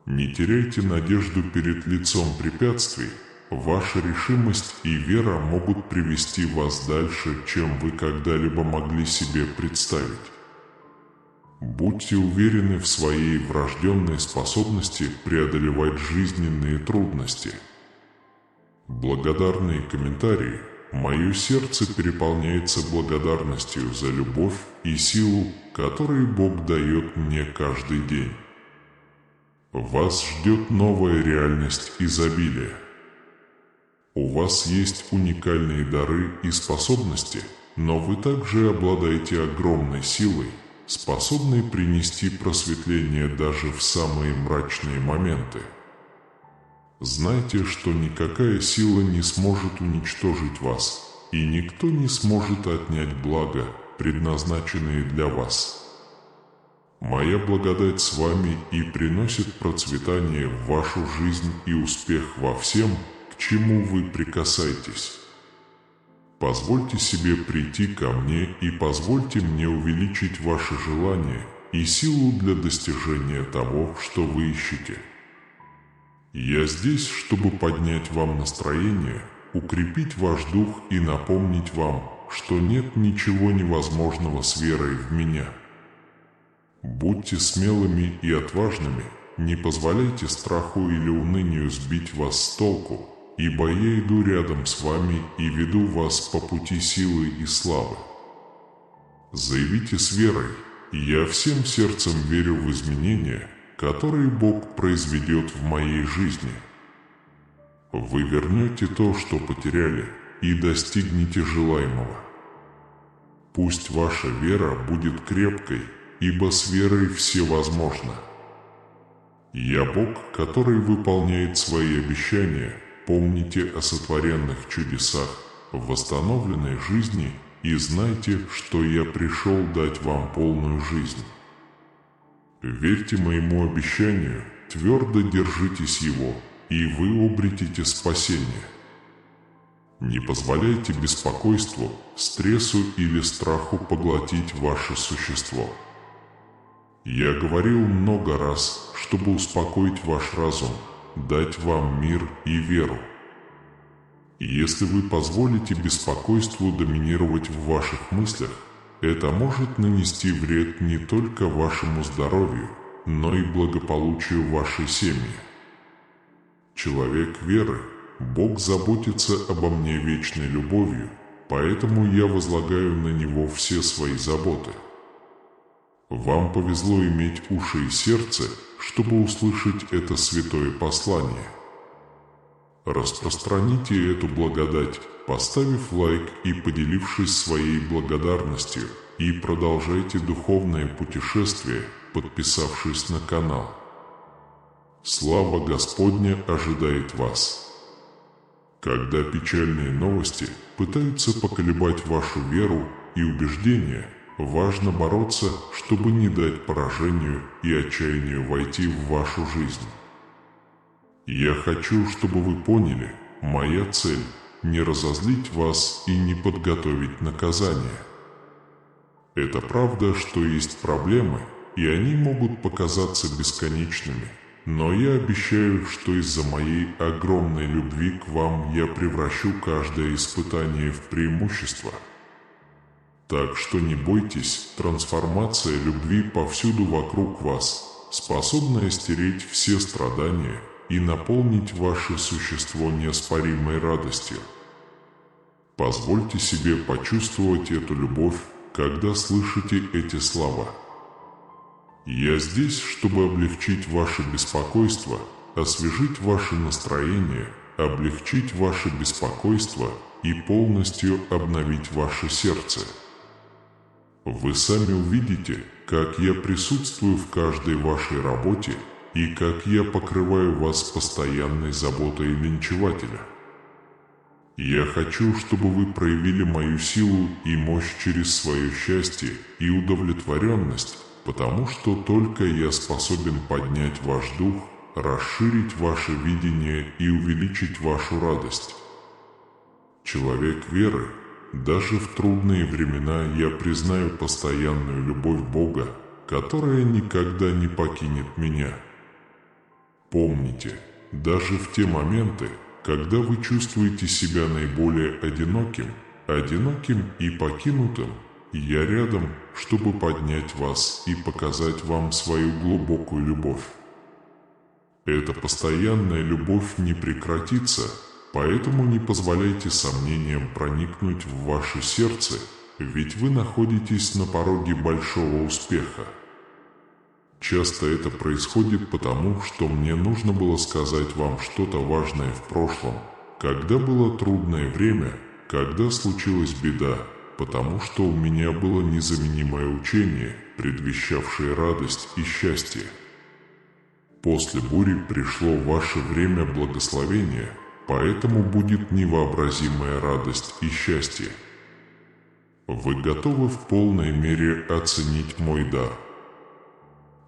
Не теряйте надежду перед лицом препятствий. Ваша решимость и вера могут привести вас дальше, чем вы когда-либо могли себе представить. Будьте уверены в своей врожденной способности преодолевать жизненные трудности. Благодарные комментарии. Мое сердце переполняется благодарностью за любовь и силу, которые Бог дает мне каждый день. Вас ждет новая реальность изобилия. У вас есть уникальные дары и способности, но вы также обладаете огромной силой, способной принести просветление даже в самые мрачные моменты. Знайте, что никакая сила не сможет уничтожить вас, и никто не сможет отнять благо, предназначенные для вас. Моя благодать с вами и приносит процветание в вашу жизнь и успех во всем, к чему вы прикасаетесь. Позвольте себе прийти ко мне и позвольте мне увеличить ваши желания и силу для достижения того, что вы ищете. Я здесь, чтобы поднять вам настроение, укрепить ваш дух и напомнить вам, что нет ничего невозможного с верой в меня. Будьте смелыми и отважными, не позволяйте страху или унынию сбить вас с толку, ибо я иду рядом с вами и веду вас по пути силы и славы. Заявите с верой: я всем сердцем верю в изменения, которые Бог произведет в моей жизни. Вы вернете то, что потеряли, и достигнете желаемого. Пусть ваша вера будет крепкой, ибо с верой все возможно. Я Бог, который выполняет свои обещания. Помните о сотворенных чудесах, в восстановленной жизни, и знайте, что я пришел дать вам полную жизнь. Верьте моему обещанию, твердо держитесь его, и вы обретете спасение. Не позволяйте беспокойству, стрессу или страху поглотить ваше существо. Я говорил много раз, чтобы успокоить ваш разум, дать вам мир и веру. Если вы позволите беспокойству доминировать в ваших мыслях, это может нанести вред не только вашему здоровью, но и благополучию вашей семьи. Человек веры, Бог заботится обо мне вечной любовью, поэтому я возлагаю на Него все свои заботы. Вам повезло иметь уши и сердце, чтобы услышать это святое послание. Распространите эту благодать, поставив лайк и поделившись своей благодарностью, и продолжайте духовное путешествие, подписавшись на канал. Слава Господня ожидает вас. Когда печальные новости пытаются поколебать вашу веру и убеждения, важно бороться, чтобы не дать поражению и отчаянию войти в вашу жизнь. Я хочу, чтобы вы поняли, моя цель – не разозлить вас и не подготовить наказание. Это правда, что есть проблемы, и они могут показаться бесконечными, но я обещаю, что из-за моей огромной любви к вам я превращу каждое испытание в преимущество. Так что не бойтесь, трансформация любви повсюду вокруг вас, способная стереть все страдания и наполнить ваше существо неоспоримой радостью. Позвольте себе почувствовать эту любовь, когда слышите эти слова. Я здесь, чтобы облегчить ваше беспокойство, освежить ваше настроение, облегчить ваше беспокойство и полностью обновить ваше сердце. Вы сами увидите, как я присутствую в каждой вашей работе и как я покрываю вас постоянной заботой линчевателя. Я хочу, чтобы вы проявили мою силу и мощь через свое счастье и удовлетворенность, потому что только я способен поднять ваш дух, расширить ваше видение и увеличить вашу радость. Человек веры, даже в трудные времена я признаю постоянную любовь Бога, которая никогда не покинет меня. Помните, даже в те моменты, когда вы чувствуете себя наиболее одиноким и покинутым, я рядом, чтобы поднять вас и показать вам свою глубокую любовь. Эта постоянная любовь не прекратится, поэтому не позволяйте сомнениям проникнуть в ваше сердце, ведь вы находитесь на пороге большого успеха. Часто это происходит потому, что мне нужно было сказать вам что-то важное в прошлом, когда было трудное время, когда случилась беда, потому что у меня было незаменимое учение, предвещавшее радость и счастье. После бури пришло ваше время благословения, поэтому будет невообразимая радость и счастье. Вы готовы в полной мере оценить мой дар?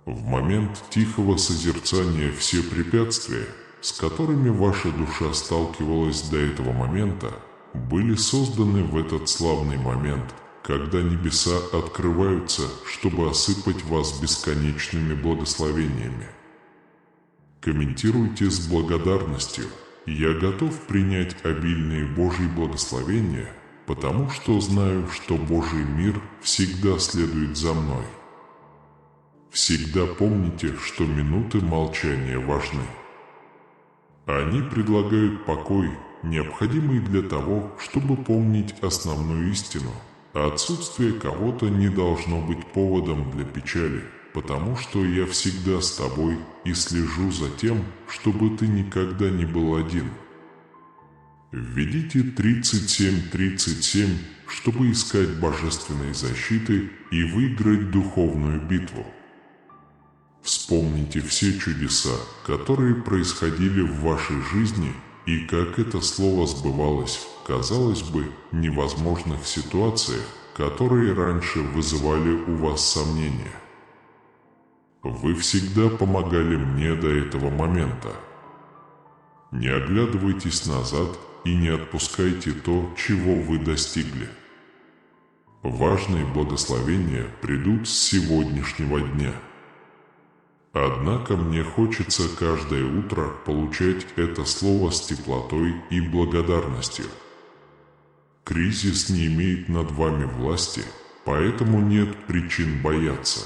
В момент тихого созерцания все препятствия, с которыми ваша душа сталкивалась до этого момента, были созданы в этот славный момент, когда небеса открываются, чтобы осыпать вас бесконечными благословениями. Комментируйте с благодарностью. Я готов принять обильные Божьи благословения, потому что знаю, что Божий мир всегда следует за мной. Всегда помните, что минуты молчания важны. Они предлагают покой, необходимый для того, чтобы помнить основную истину. Отсутствие кого-то не должно быть поводом для печали, потому что я всегда с тобой и слежу за тем, чтобы ты никогда не был один. Введите 3737, чтобы искать божественной защиты и выиграть духовную битву. Вспомните все чудеса, которые происходили в вашей жизни, и как это слово сбывалось в, казалось бы, невозможных ситуациях, которые раньше вызывали у вас сомнения. Вы всегда помогали мне до этого момента. Не оглядывайтесь назад и не отпускайте то, чего вы достигли. Важные благословения придут с сегодняшнего дня. Однако мне хочется каждое утро получать это слово с теплотой и благодарностью. Кризис не имеет над вами власти, поэтому нет причин бояться.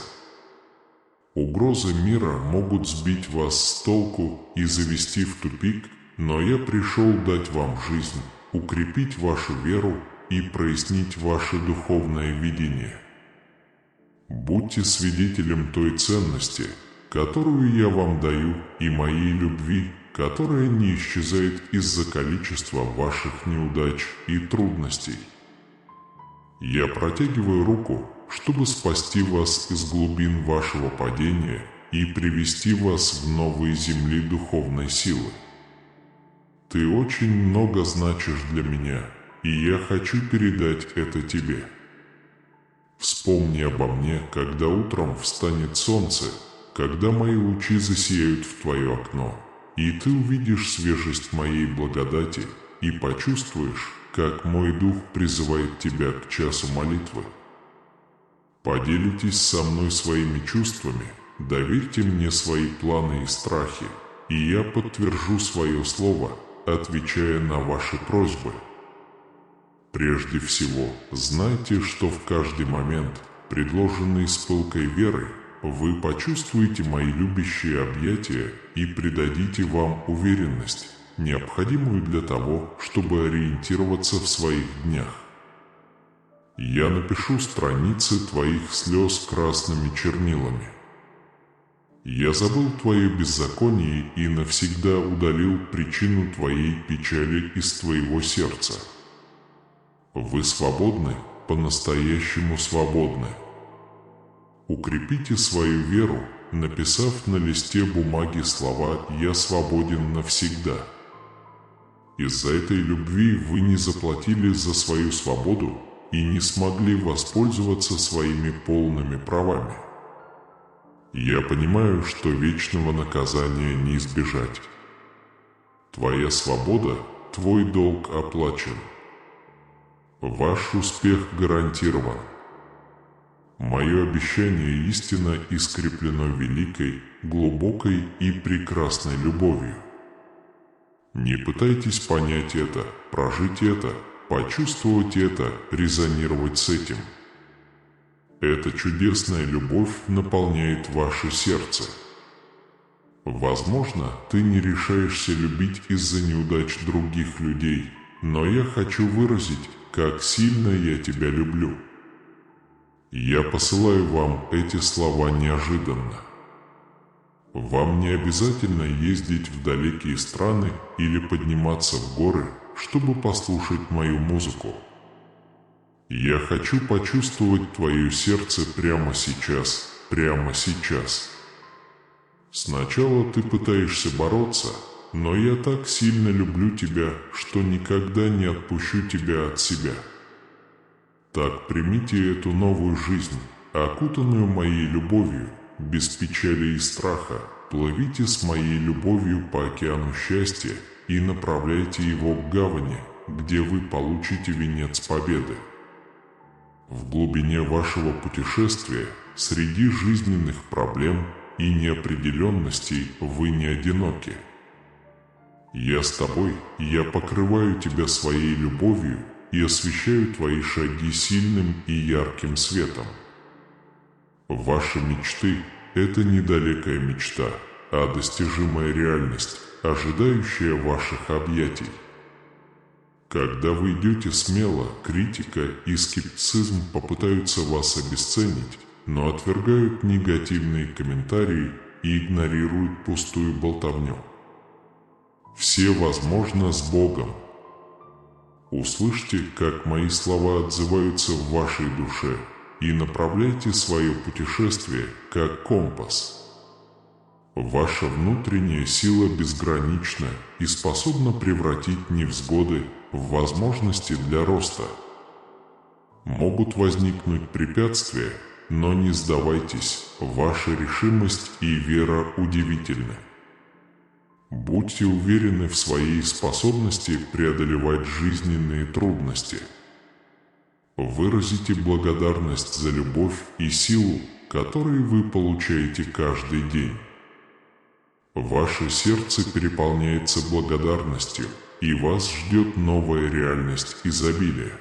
Угрозы мира могут сбить вас с толку и завести в тупик, но я пришел дать вам жизнь, укрепить вашу веру и прояснить ваше духовное видение. Будьте свидетелем той ценности, которую я вам даю, и моей любви, которая не исчезает из-за количества ваших неудач и трудностей. Я протягиваю руку, чтобы спасти вас из глубин вашего падения и привести вас в новые земли духовной силы. Ты очень много значишь для меня, и я хочу передать это тебе. Вспомни обо мне, когда утром встанет солнце, когда мои лучи засияют в твое окно, и ты увидишь свежесть моей благодати и почувствуешь, как мой дух призывает тебя к часу молитвы. Поделитесь со мной своими чувствами, доверьте мне свои планы и страхи, и я подтвержу свое слово, отвечая на ваши просьбы. Прежде всего, знайте, что в каждый момент, предложенный с пылкой верой, вы почувствуете мои любящие объятия и придадите вам уверенность, необходимую для того, чтобы ориентироваться в своих днях. Я напишу страницы твоих слез красными чернилами. Я забыл твое беззаконие и навсегда удалил причину твоей печали из твоего сердца. Вы свободны, по-настоящему свободны. Укрепите свою веру, написав на листе бумаги слова «Я свободен навсегда». Из-за этой любви вы не заплатили за свою свободу и не смогли воспользоваться своими полными правами. Я понимаю, что вечного наказания не избежать. Твоя свобода, твой долг оплачен. Ваш успех гарантирован. Мое обещание истинно и скреплено великой, глубокой и прекрасной любовью. Не пытайтесь понять это, прожить это, почувствовать это, резонировать с этим. Эта чудесная любовь наполняет ваше сердце. Возможно, ты не решаешься любить из-за неудач других людей, но я хочу выразить, как сильно я тебя люблю. Я посылаю вам эти слова неожиданно. Вам не обязательно ездить в далекие страны или подниматься в горы, чтобы послушать мою музыку. Я хочу почувствовать твое сердце прямо сейчас, прямо сейчас. Сначала ты пытаешься бороться, но я так сильно люблю тебя, что никогда не отпущу тебя от себя. Так примите эту новую жизнь, окутанную моей любовью, без печали и страха, плывите с моей любовью по океану счастья и направляйте его к гавани, где вы получите венец победы. В глубине вашего путешествия, среди жизненных проблем и неопределенностей вы не одиноки. Я с тобой, я покрываю тебя своей любовью и освещаю твои шаги сильным и ярким светом. Ваши мечты – это недалекая мечта, а достижимая реальность, ожидающая ваших объятий. Когда вы идете смело, критика и скептицизм попытаются вас обесценить, но отвергают негативные комментарии и игнорируют пустую болтовню. Все возможно с Богом. Услышьте, как мои слова отзываются в вашей душе, и направляйте свое путешествие, как компас. Ваша внутренняя сила безгранична и способна превратить невзгоды в возможности для роста. Могут возникнуть препятствия, но не сдавайтесь, ваша решимость и вера удивительны. Будьте уверены в своей способности преодолевать жизненные трудности. Выразите благодарность за любовь и силу, которые вы получаете каждый день. Ваше сердце переполняется благодарностью, и вас ждет новая реальность изобилия.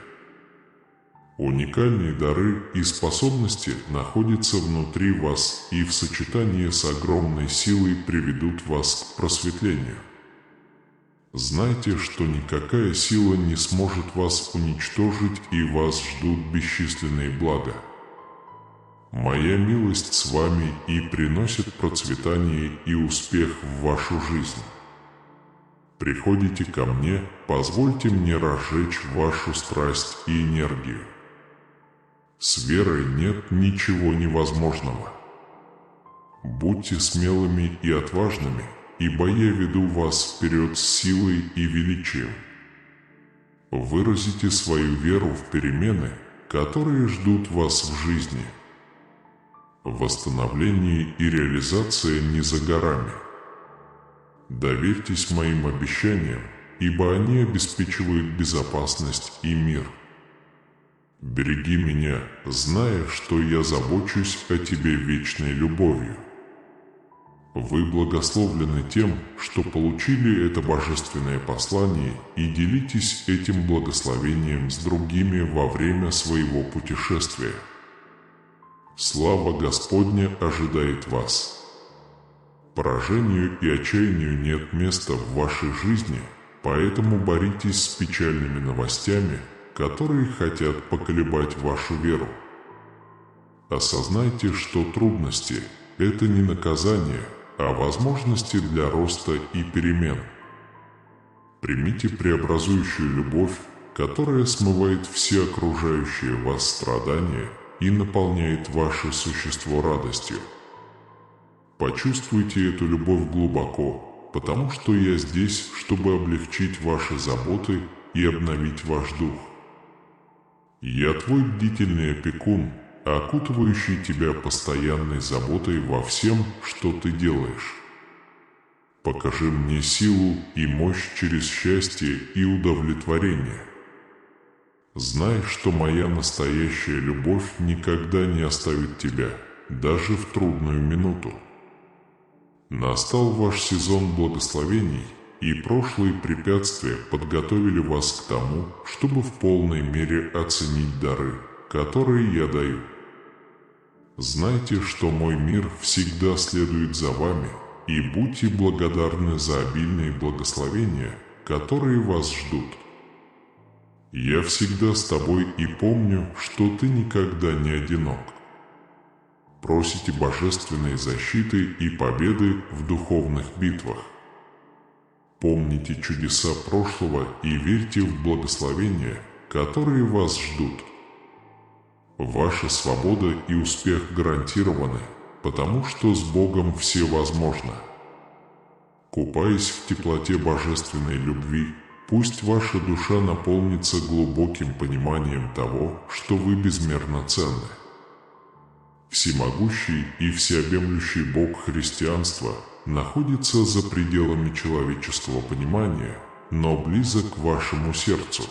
Уникальные дары и способности находятся внутри вас и в сочетании с огромной силой приведут вас к просветлению. Знайте, что никакая сила не сможет вас уничтожить, и вас ждут бесчисленные блага. Моя милость с вами и приносит процветание и успех в вашу жизнь. Приходите ко мне, позвольте мне разжечь вашу страсть и энергию. С верой нет ничего невозможного. Будьте смелыми и отважными, ибо я веду вас вперед с силой и величием. Выразите свою веру в перемены, которые ждут вас в жизни. Восстановление и реализация не за горами. Доверьтесь моим обещаниям, ибо они обеспечивают безопасность и мир. Береги меня, зная, что я забочусь о тебе вечной любовью. Вы благословлены тем, что получили это божественное послание, и делитесь этим благословением с другими во время своего путешествия. Слава Господня ожидает вас. Поражению и отчаянию нет места в вашей жизни, поэтому боритесь с печальными новостями, которые хотят поколебать вашу веру. Осознайте, что трудности – это не наказание, а возможности для роста и перемен. Примите преобразующую любовь, которая смывает все окружающие вас страдания и наполняет ваше существо радостью. Почувствуйте эту любовь глубоко, потому что я здесь, чтобы облегчить ваши заботы и обновить ваш дух. Я твой бдительный опекун, окутывающий тебя постоянной заботой во всем, что ты делаешь. Покажи мне силу и мощь через счастье и удовлетворение. Знай, что моя настоящая любовь никогда не оставит тебя, даже в трудную минуту. Настал ваш сезон благословений, и прошлые препятствия подготовили вас к тому, чтобы в полной мере оценить дары, которые я даю. Знайте, что мой мир всегда следует за вами, и будьте благодарны за обильные благословения, которые вас ждут. Я всегда с тобой и помню, что ты никогда не одинок. Просите божественной защиты и победы в духовных битвах. Помните чудеса прошлого и верьте в благословения, которые вас ждут. Ваша свобода и успех гарантированы, потому что с Богом все возможно. Купаясь в теплоте божественной любви, пусть ваша душа наполнится глубоким пониманием того, что вы безмерно ценны. Всемогущий и всеобъемлющий Бог христианства находится за пределами человеческого понимания, но близок к вашему сердцу.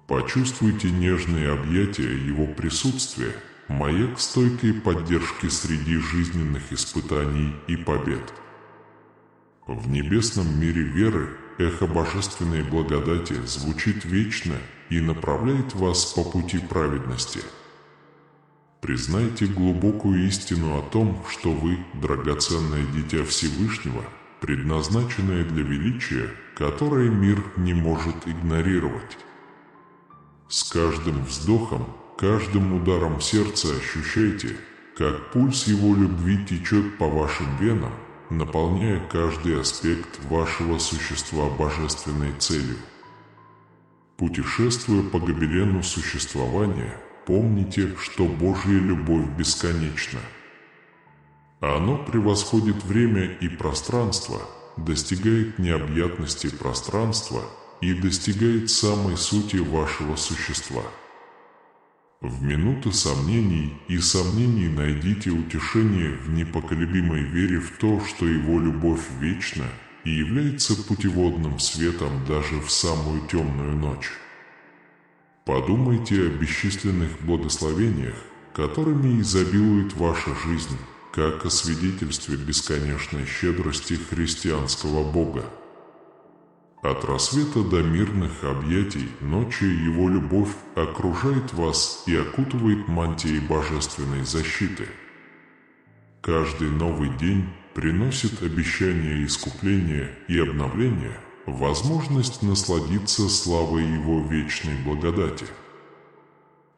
Почувствуйте нежные объятия Его присутствия, маяк стойкой поддержки среди жизненных испытаний и побед. В небесном мире веры эхо божественной благодати звучит вечно и направляет вас по пути праведности. Признайте глубокую истину о том, что вы – драгоценное дитя Всевышнего, предназначенное для величия, которое мир не может игнорировать. С каждым вздохом, каждым ударом сердца ощущайте, как пульс Его любви течет по вашим венам, наполняя каждый аспект вашего существа божественной целью. Путешествуя по гобелену существования, помните, что Божья любовь бесконечна. Оно превосходит время и пространство, достигает необъятности пространства и достигает самой сути вашего существа. В минуты сомнений найдите утешение в непоколебимой вере в то, что Его любовь вечна и является путеводным светом даже в самую темную ночь. Подумайте о бесчисленных благословениях, которыми изобилует ваша жизнь, как о свидетельстве бесконечной щедрости христианского Бога. От рассвета до мирных объятий ночи Его любовь окружает вас и окутывает мантией божественной защиты. Каждый новый день приносит обещание искупления и обновления, возможность насладиться славой Его вечной благодати.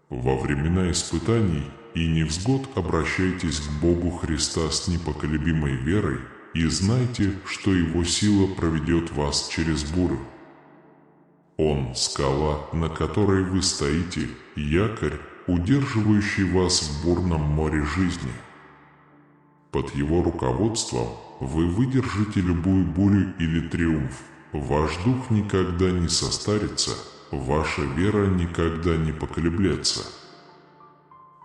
Во времена испытаний и невзгод обращайтесь к Богу Христа с непоколебимой верой и знайте, что Его сила проведет вас через бурю. Он – скала, на которой вы стоите, якорь, удерживающий вас в бурном море жизни. Под Его руководством вы выдержите любую бурю или триумф. Ваш дух никогда не состарится, ваша вера никогда не поколеблется.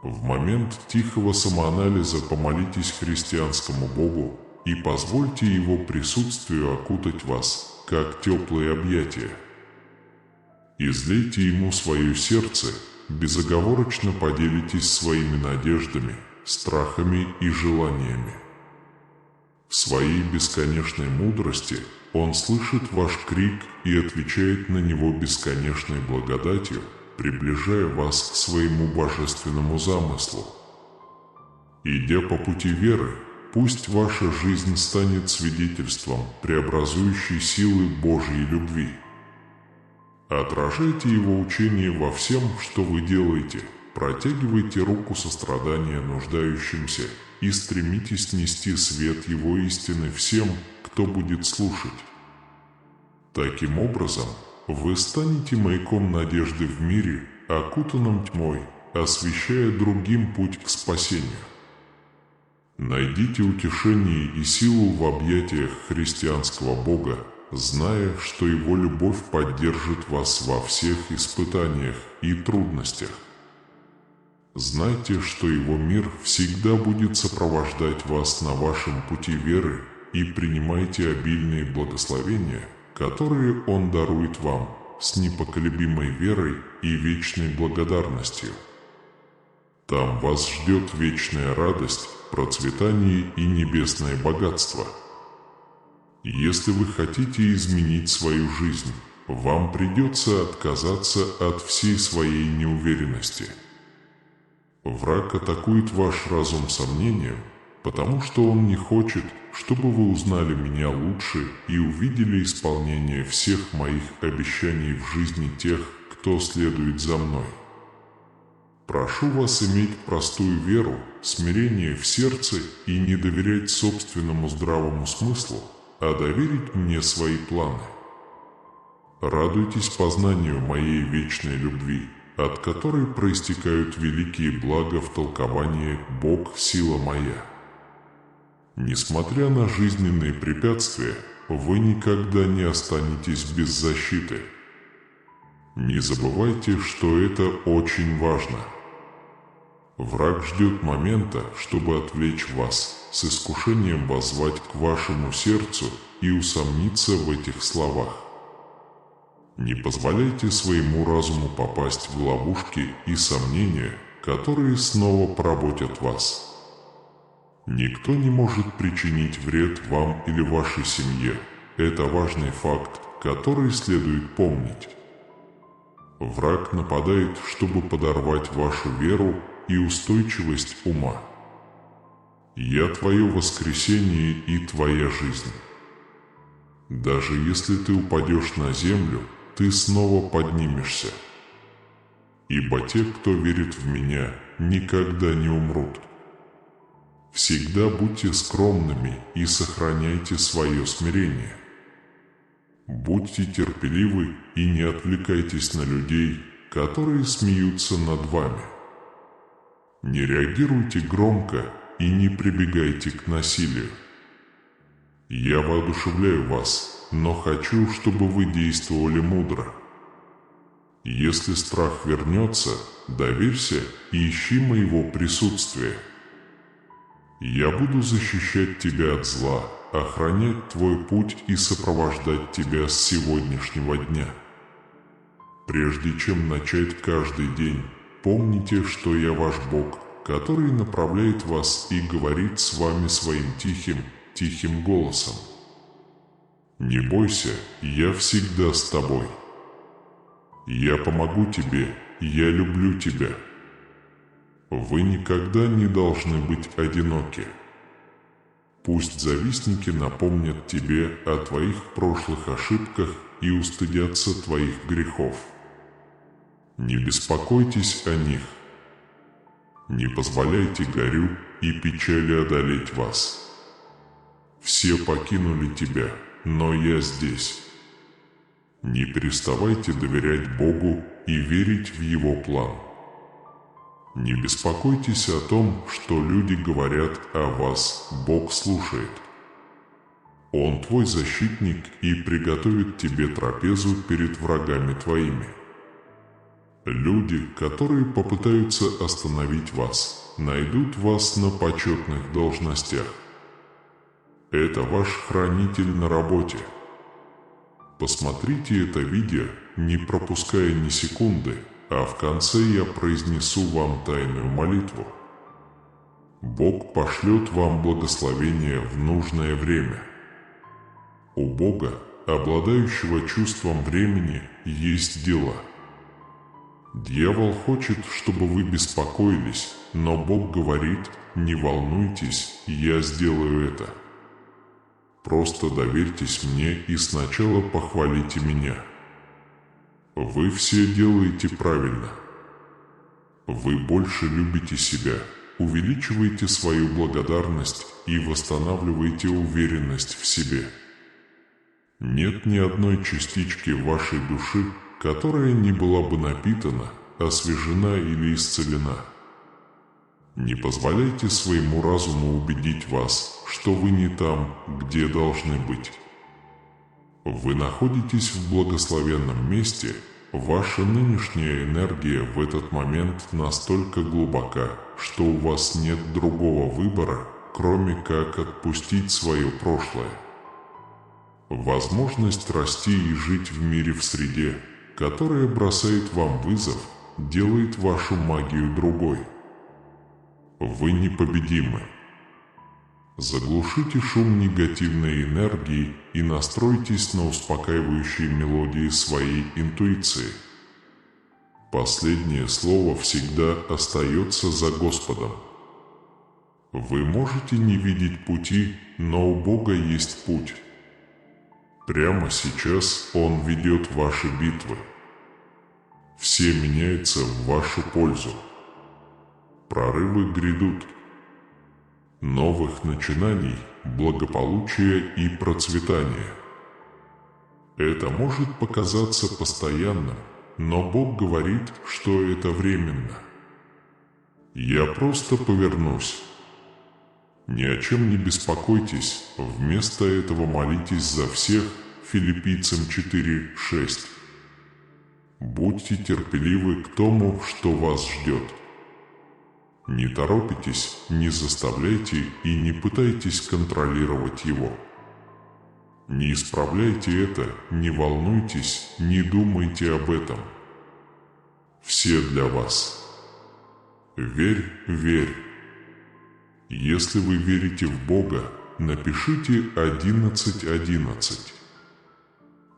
В момент тихого самоанализа помолитесь христианскому Богу и позвольте Его присутствию окутать вас, как теплые объятия. Излейте Ему свое сердце, безоговорочно поделитесь своими надеждами, страхами и желаниями. В своей бесконечной мудрости Он слышит ваш крик и отвечает на него бесконечной благодатью, приближая вас к своему божественному замыслу. Идя по пути веры, пусть ваша жизнь станет свидетельством преобразующей силы Божьей любви. Отражайте Его учение во всем, что вы делаете, протягивайте руку сострадания нуждающимся и стремитесь нести свет Его истины всем, кто будет слушать. Таким образом, вы станете маяком надежды в мире, окутанном тьмой, освещая другим путь к спасению. Найдите утешение и силу в объятиях христианского Бога, зная, что Его любовь поддержит вас во всех испытаниях и трудностях. Знайте, что Его мир всегда будет сопровождать вас на вашем пути веры, и принимайте обильные благословения, которые Он дарует вам, с непоколебимой верой и вечной благодарностью. Там вас ждет вечная радость, процветание и небесное богатство. Если вы хотите изменить свою жизнь, вам придется отказаться от всей своей неуверенности. Враг атакует ваш разум сомнением, потому что он не хочет, чтобы вы узнали меня лучше и увидели исполнение всех моих обещаний в жизни тех, кто следует за мной. Прошу вас иметь простую веру, смирение в сердце и не доверять собственному здравому смыслу, а доверить мне свои планы. Радуйтесь познанию моей вечной любви, от которой проистекают великие блага в толковании «Бог – сила моя». Несмотря на жизненные препятствия, вы никогда не останетесь без защиты. Не забывайте, что это очень важно. Враг ждет момента, чтобы отвлечь вас, с искушением воззвать к вашему сердцу и усомниться в этих словах. Не позволяйте своему разуму попасть в ловушки и сомнения, которые снова поработят вас. Никто не может причинить вред вам или вашей семье. Это важный факт, который следует помнить. Враг нападает, чтобы подорвать вашу веру и устойчивость ума. Я твое воскресение и твоя жизнь. Даже если ты упадешь на землю, ты снова поднимешься. Ибо те, кто верит в меня, никогда не умрут. Всегда будьте скромными и сохраняйте свое смирение. Будьте терпеливы и не отвлекайтесь на людей, которые смеются над вами. Не реагируйте громко и не прибегайте к насилию. Я воодушевляю вас, но хочу, чтобы вы действовали мудро. Если страх вернется, доверься и ищи моего присутствия. Я буду защищать тебя от зла, охранять твой путь и сопровождать тебя с сегодняшнего дня. Прежде чем начать каждый день, помните, что я ваш Бог, который направляет вас и говорит с вами своим тихим голосом. Не бойся, я всегда с тобой. Я помогу тебе, я люблю тебя. Вы никогда не должны быть одиноки. Пусть завистники напомнят тебе о твоих прошлых ошибках и устыдятся твоих грехов. Не беспокойтесь о них. Не позволяйте горю и печали одолеть вас. Все покинули тебя, но я здесь. Не переставайте доверять Богу и верить в Его план. Не беспокойтесь о том, что люди говорят о вас, Бог слушает. Он твой защитник и приготовит тебе трапезу перед врагами твоими. Люди, которые попытаются остановить вас, найдут вас на почетных должностях. Это ваш хранитель на работе. Посмотрите это видео, не пропуская ни секунды, а в конце я произнесу вам тайную молитву. Бог пошлет вам благословение в нужное время. У Бога, обладающего чувством времени, есть дела. Дьявол хочет, чтобы вы беспокоились, но Бог говорит: не волнуйтесь, я сделаю это. Просто доверьтесь мне и сначала похвалите меня. Вы все делаете правильно. Вы больше любите себя, увеличиваете свою благодарность и восстанавливаете уверенность в себе. Нет ни одной частички вашей души, которая не была бы напитана, освежена или исцелена. Не позволяйте своему разуму убедить вас, что вы не там, где должны быть. Вы находитесь в благословенном месте, ваша нынешняя энергия в этот момент настолько глубока, что у вас нет другого выбора, кроме как отпустить свое прошлое. Возможность расти и жить в мире в среде, которая бросает вам вызов, делает вашу магию другой. Вы непобедимы. Заглушите шум негативной энергии и настройтесь на успокаивающие мелодии своей интуиции. Последнее слово всегда остается за Господом. Вы можете не видеть пути, но у Бога есть путь. Прямо сейчас Он ведет ваши битвы. Все меняется в вашу пользу. Прорывы грядут. Новых начинаний, благополучия и процветания. Это может показаться постоянным, но Бог говорит, что это временно. Я просто повернусь. Ни о чем не беспокойтесь, вместо этого молитесь за всех. Филиппийцам 4:6. Будьте терпеливы к тому, что вас ждет. Не торопитесь, не заставляйте и не пытайтесь контролировать его. Не исправляйте это, не волнуйтесь, не думайте об этом. Все для вас. Верь, верь. Если вы верите в Бога, напишите 11:11.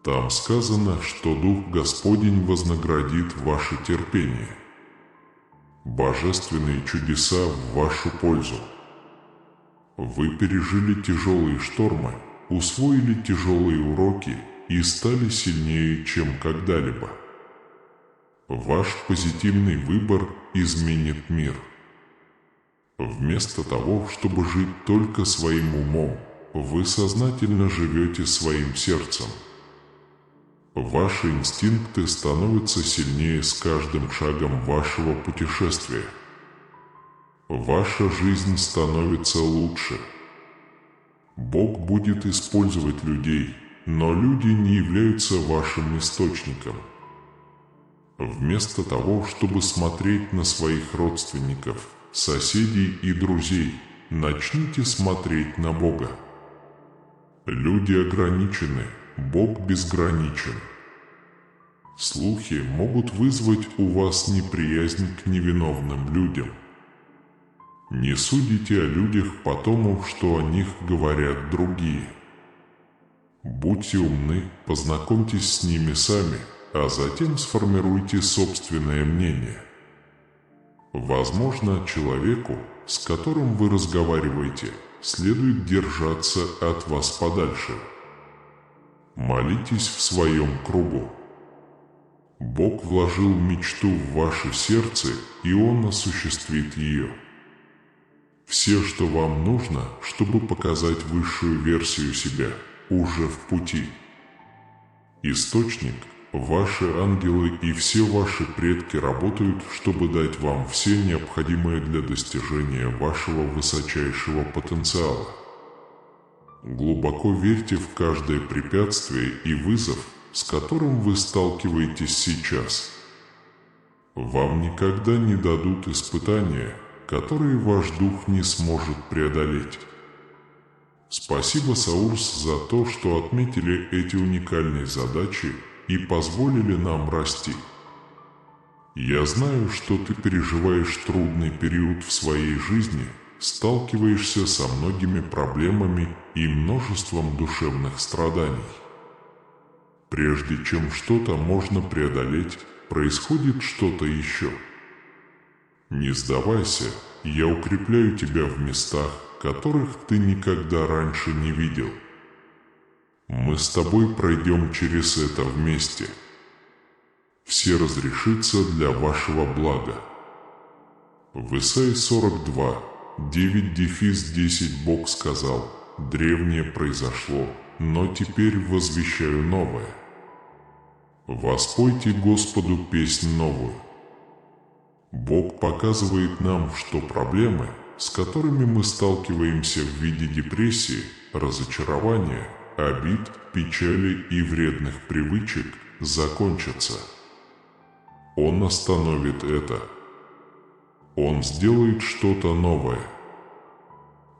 Там сказано, что Дух Господень вознаградит ваше терпение. Божественные чудеса в вашу пользу. Вы пережили тяжелые штормы, усвоили тяжелые уроки и стали сильнее, чем когда-либо. Ваш позитивный выбор изменит мир. Вместо того, чтобы жить только своим умом, вы сознательно живете своим сердцем. Ваши инстинкты становятся сильнее с каждым шагом вашего путешествия. Ваша жизнь становится лучше. Бог будет использовать людей, но люди не являются вашим источником. Вместо того, чтобы смотреть на своих родственников, соседей и друзей, начните смотреть на Бога. Люди ограничены, Бог безграничен. Слухи могут вызвать у вас неприязнь к невиновным людям. Не судите о людях по тому, что о них говорят другие. Будьте умны, познакомьтесь с ними сами, а затем сформируйте собственное мнение. Возможно, человеку, с которым вы разговариваете, следует держаться от вас подальше. Молитесь в своем кругу. Бог вложил мечту в ваше сердце, и Он осуществит ее. Все, что вам нужно, чтобы показать высшую версию себя, уже в пути. Источник, ваши ангелы и все ваши предки работают, чтобы дать вам все необходимое для достижения вашего высочайшего потенциала. Глубоко верьте в каждое препятствие и вызов, с которым вы сталкиваетесь сейчас. Вам никогда не дадут испытания, которые ваш дух не сможет преодолеть. Спасибо, Саурс, за то, что отметили эти уникальные задачи и позволили нам расти. Я знаю, что ты переживаешь трудный период в своей жизни, сталкиваешься со многими проблемами и множеством душевных страданий. Прежде чем что-то можно преодолеть, происходит что-то еще. Не сдавайся, я укрепляю тебя в местах, которых ты никогда раньше не видел. Мы с тобой пройдем через это вместе. Все разрешится для вашего блага. В Исаии 42, 9-10 Бог сказал: «Древнее произошло, но теперь возвещаю новое. Воспойте Господу песнь новую». Бог показывает нам, что проблемы, с которыми мы сталкиваемся в виде депрессии, разочарования, обид, печали и вредных привычек, закончатся. Он остановит это. Он сделает что-то новое.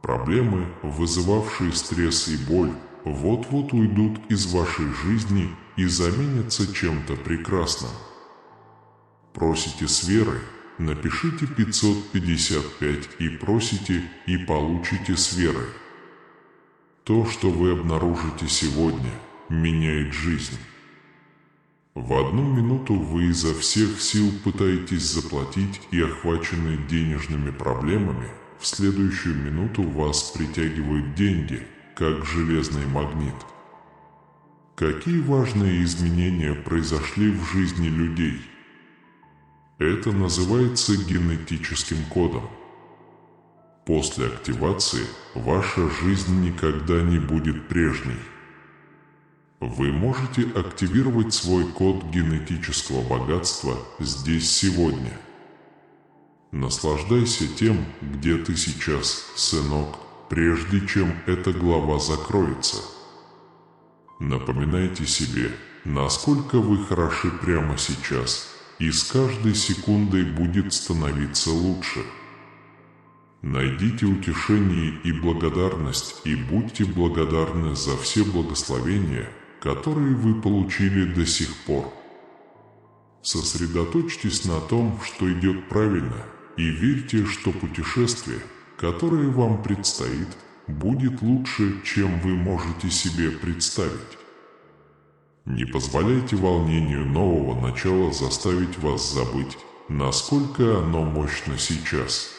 Проблемы, вызывавшие стресс и боль, вот-вот уйдут из вашей жизни и заменятся чем-то прекрасным. Просите с верой. Напишите 555 и просите, и получите с верой. То, что вы обнаружите сегодня, меняет жизнь. В одну минуту вы изо всех сил пытаетесь заплатить и охваченные денежными проблемами, в следующую минуту вас притягивают деньги, как железный магнит. Какие важные изменения произошли в жизни людей? Это называется генетическим кодом. После активации ваша жизнь никогда не будет прежней. Вы можете активировать свой код генетического богатства здесь сегодня. Наслаждайся тем, где ты сейчас, сынок, прежде чем эта глава закроется. Напоминайте себе, насколько вы хороши прямо сейчас, и с каждой секундой будет становиться лучше. Найдите утешение и благодарность, и будьте благодарны за все благословения, которые вы получили до сих пор. Сосредоточьтесь на том, что идет правильно, и верьте, что путешествие, которое вам предстоит, будет лучше, чем вы можете себе представить. Не позволяйте волнению нового начала заставить вас забыть, насколько оно мощно сейчас.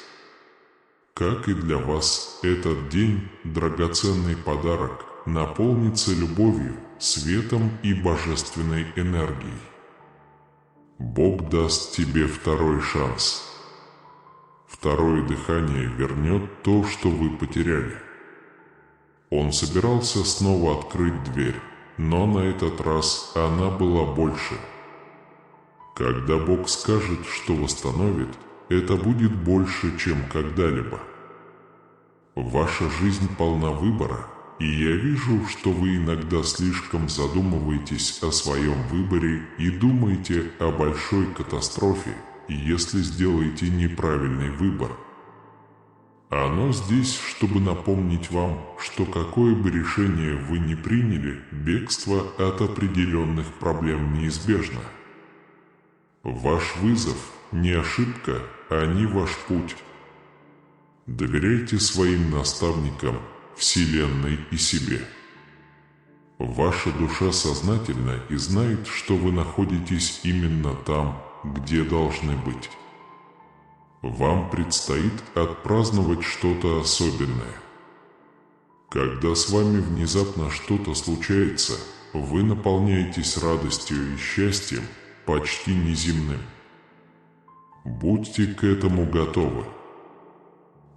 Как и для вас, этот день – драгоценный подарок, наполнится любовью, светом и божественной энергией. Бог даст тебе второй шанс. Второе дыхание вернет то, что вы потеряли. Он собирался снова открыть дверь, но на этот раз она была больше. Когда Бог скажет, что восстановит, это будет больше, чем когда-либо. Ваша жизнь полна выбора, и я вижу, что вы иногда слишком задумываетесь о своем выборе и думаете о большой катастрофе, если сделаете неправильный выбор. Оно здесь, чтобы напомнить вам, что какое бы решение вы ни приняли, бегство от определенных проблем неизбежно. Ваш вызов – не ошибка, а не ваш путь. Доверяйте своим наставникам, Вселенной и себе. Ваша душа сознательна и знает, что вы находитесь именно там, где должны быть. Вам предстоит отпраздновать что-то особенное. Когда с вами внезапно что-то случается, вы наполняетесь радостью и счастьем, почти неземным. Будьте к этому готовы.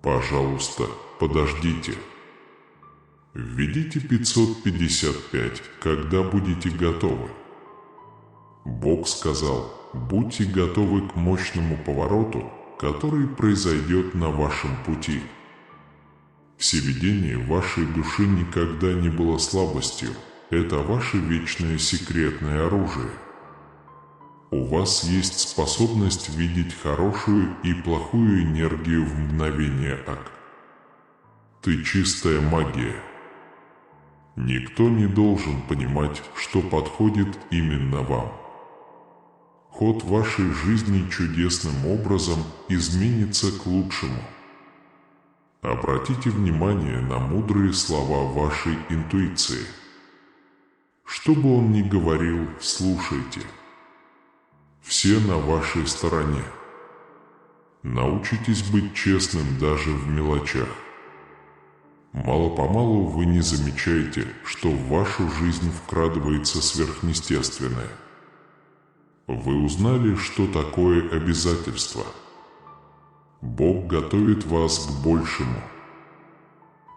Пожалуйста, подождите. Введите 555, когда будете готовы. Бог сказал, будьте готовы к мощному повороту, который произойдет на вашем пути. Всеведение вашей души никогда не было слабостью. Это ваше вечное секретное оружие. У вас есть способность видеть хорошую и плохую энергию в мгновение ока. Ты чистая магия. Никто не должен понимать, что подходит именно вам. Ход вашей жизни чудесным образом изменится к лучшему. Обратите внимание на мудрые слова вашей интуиции. Что бы он ни говорил, слушайте. Все на вашей стороне. Научитесь быть честным даже в мелочах. Мало-помалу вы не замечаете, что в вашу жизнь вкрадывается сверхъестественное. Вы узнали, что такое обязательство. Бог готовит вас к большему.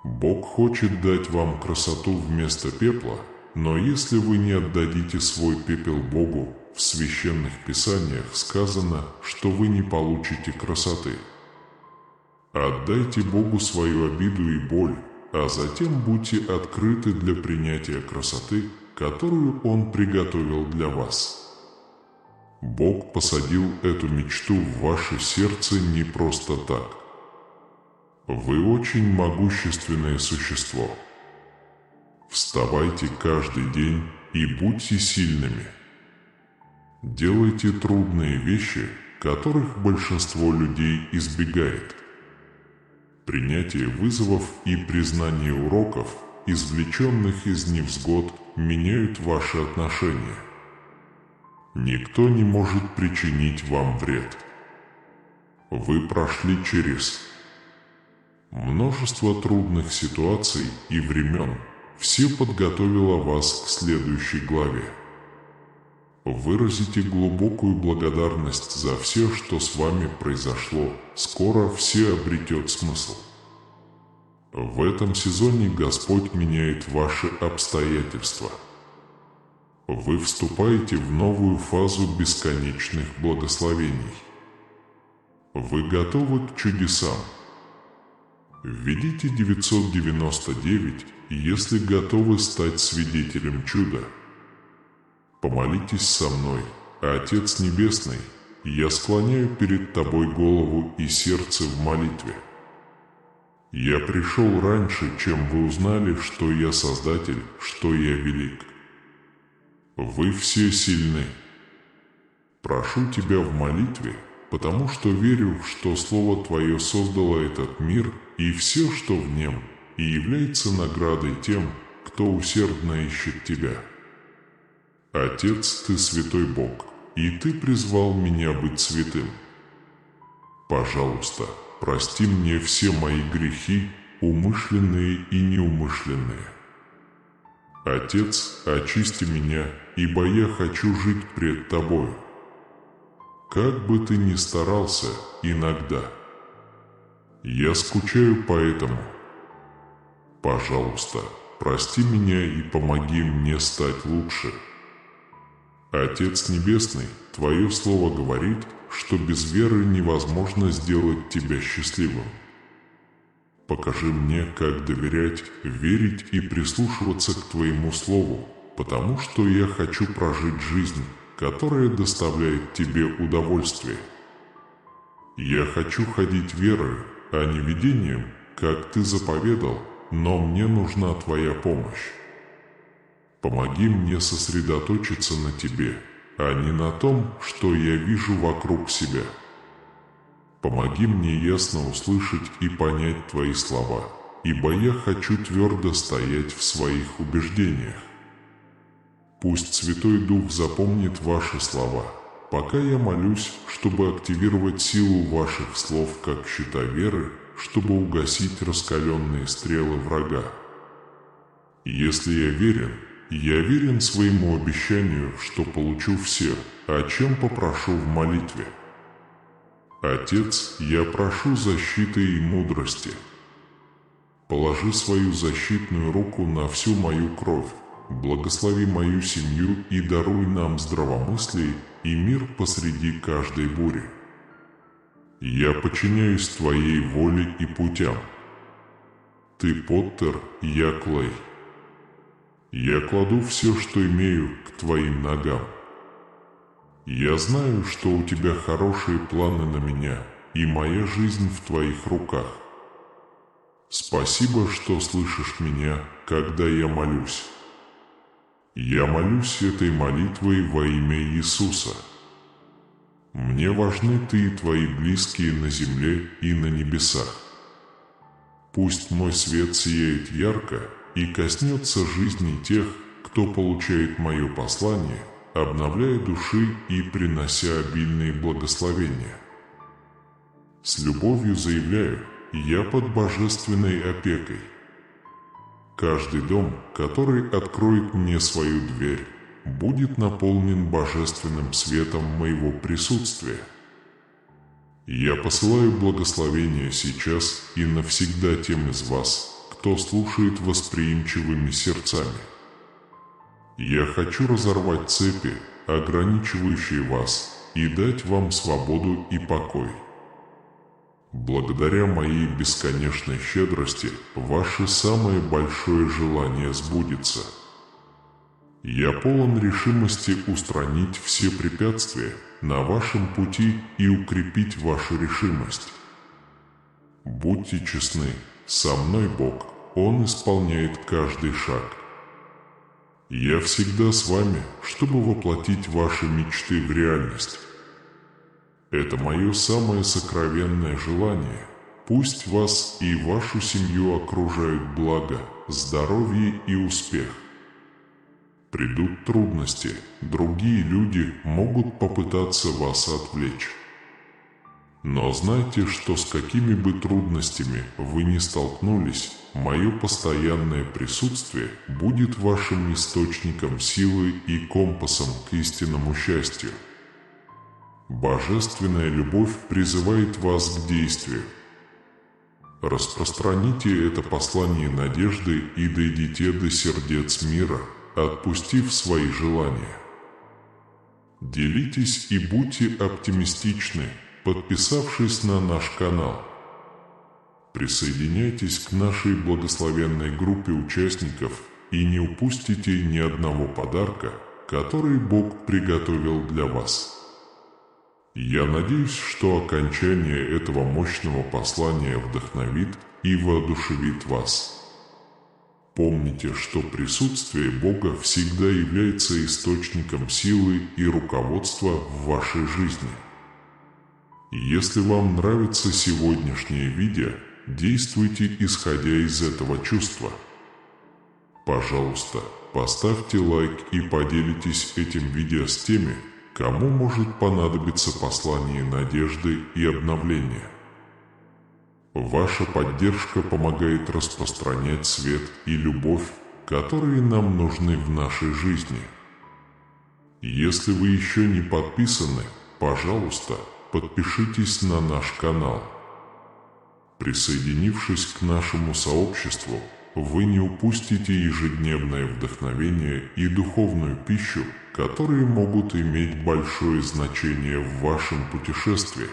Бог хочет дать вам красоту вместо пепла, но если вы не отдадите свой пепел Богу, в священных писаниях сказано, что вы не получите красоты. Отдайте Богу свою обиду и боль, а затем будьте открыты для принятия красоты, которую Он приготовил для вас. Бог посадил эту мечту в ваше сердце не просто так. Вы очень могущественное существо. Вставайте каждый день и будьте сильными. Делайте трудные вещи, которых большинство людей избегает. Принятие вызовов и признание уроков, извлеченных из невзгод, меняют ваши отношения. Никто не может причинить вам вред. Вы прошли через множество трудных ситуаций и времен. Все подготовило вас к следующей главе. Выразите глубокую благодарность за все, что с вами произошло. Скоро все обретет смысл. В этом сезоне Господь меняет ваши обстоятельства. Вы вступаете в новую фазу бесконечных благословений. Вы готовы к чудесам. Введите 999, если готовы стать свидетелем чуда. Помолитесь со мной, Отец Небесный, я склоняю перед Тобой голову и сердце в молитве. Я пришел раньше, чем вы узнали, что я Создатель, что я велик. Вы все сильны. Прошу Тебя в молитве, потому что верю, что Слово Твое создало этот мир и все, что в нем, и является наградой тем, кто усердно ищет Тебя. Отец, Ты святой Бог, и Ты призвал меня быть святым. Пожалуйста, прости мне все мои грехи, умышленные и неумышленные. Отец, очисти меня, ибо я хочу жить пред Тобою. Как бы ты ни старался, иногда. Я скучаю по этому. Пожалуйста, прости меня и помоги мне стать лучше. Отец Небесный, Твое Слово говорит, что без веры невозможно сделать тебя счастливым. Покажи мне, как доверять, верить и прислушиваться к Твоему Слову, потому что я хочу прожить жизнь, которая доставляет Тебе удовольствие. Я хочу ходить верой, а не видением, как Ты заповедал, но мне нужна Твоя помощь. Помоги мне сосредоточиться на Тебе, а не на том, что я вижу вокруг себя. Помоги мне ясно услышать и понять Твои слова, ибо я хочу твердо стоять в своих убеждениях. Пусть Святой Дух запомнит ваши слова, пока я молюсь, чтобы активировать силу ваших слов как щита веры, чтобы угасить раскаленные стрелы врага. Если я верен своему обещанию, что получу все, о чем попрошу в молитве. Отец, я прошу защиты и мудрости. Положи свою защитную руку на всю мою кровь, благослови мою семью и даруй нам здравомыслие и мир посреди каждой бури. Я подчиняюсь Твоей воле и путям. Ты Поттер, я Клей. Я кладу все, что имею, к Твоим ногам. Я знаю, что у Тебя хорошие планы на меня, и моя жизнь в Твоих руках. Спасибо, что слышишь меня, когда я молюсь. Я молюсь этой молитвой во имя Иисуса. Мне важны Ты и Твои близкие на земле и на небесах. Пусть мой свет сияет ярко и коснется жизни тех, кто получает мое послание, обновляя души и принося обильные благословения. С любовью заявляю, я под божественной опекой. Каждый дом, который откроет мне свою дверь, будет наполнен божественным светом моего присутствия. Я посылаю благословения сейчас и навсегда тем из вас, кто слушает восприимчивыми сердцами. Я хочу разорвать цепи, ограничивающие вас, и дать вам свободу и покой. Благодаря моей бесконечной щедрости, ваше самое большое желание сбудется. Я полон решимости устранить все препятствия на вашем пути и укрепить вашу решимость. Будьте честны, со мной Бог, Он исполняет каждый шаг. Я всегда с вами, чтобы воплотить ваши мечты в реальность. Это мое самое сокровенное желание. Пусть вас и вашу семью окружают благо, здоровье и успех. Придут трудности, другие люди могут попытаться вас отвлечь. Но знайте, что с какими бы трудностями вы ни столкнулись, мое постоянное присутствие будет вашим источником силы и компасом к истинному счастью. Божественная любовь призывает вас к действию. Распространите это послание надежды и дойдите до сердец мира, отпустив свои желания. Делитесь и будьте оптимистичны, подписавшись на наш канал. Присоединяйтесь к нашей благословенной группе участников и не упустите ни одного подарка, который Бог приготовил для вас. Я надеюсь, что окончание этого мощного послания вдохновит и воодушевит вас. Помните, что присутствие Бога всегда является источником силы и руководства в вашей жизни. Если вам нравится сегодняшнее видео, действуйте исходя из этого чувства. Пожалуйста, поставьте лайк и поделитесь этим видео с теми, кому может понадобиться послание надежды и обновления. Ваша поддержка помогает распространять свет и любовь, которые нам нужны в нашей жизни. Если вы еще не подписаны, пожалуйста, подпишитесь на наш канал. Присоединившись к нашему сообществу, вы не упустите ежедневное вдохновение и духовную пищу, которые могут иметь большое значение в вашем путешествии.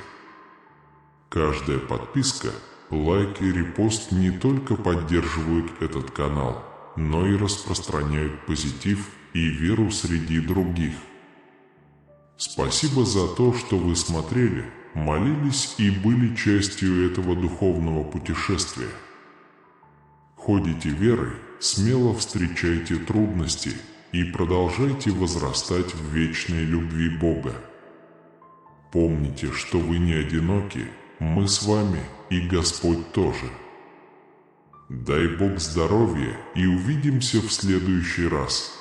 Каждая подписка, лайк и репост не только поддерживают этот канал, но и распространяют позитив и веру среди других. Спасибо за то, что вы смотрели, молились и были частью этого духовного путешествия. Ходите верой, смело встречайте трудности и продолжайте возрастать в вечной любви Бога. Помните, что вы не одиноки, мы с вами и Господь тоже. Дай Бог здоровья и увидимся в следующий раз.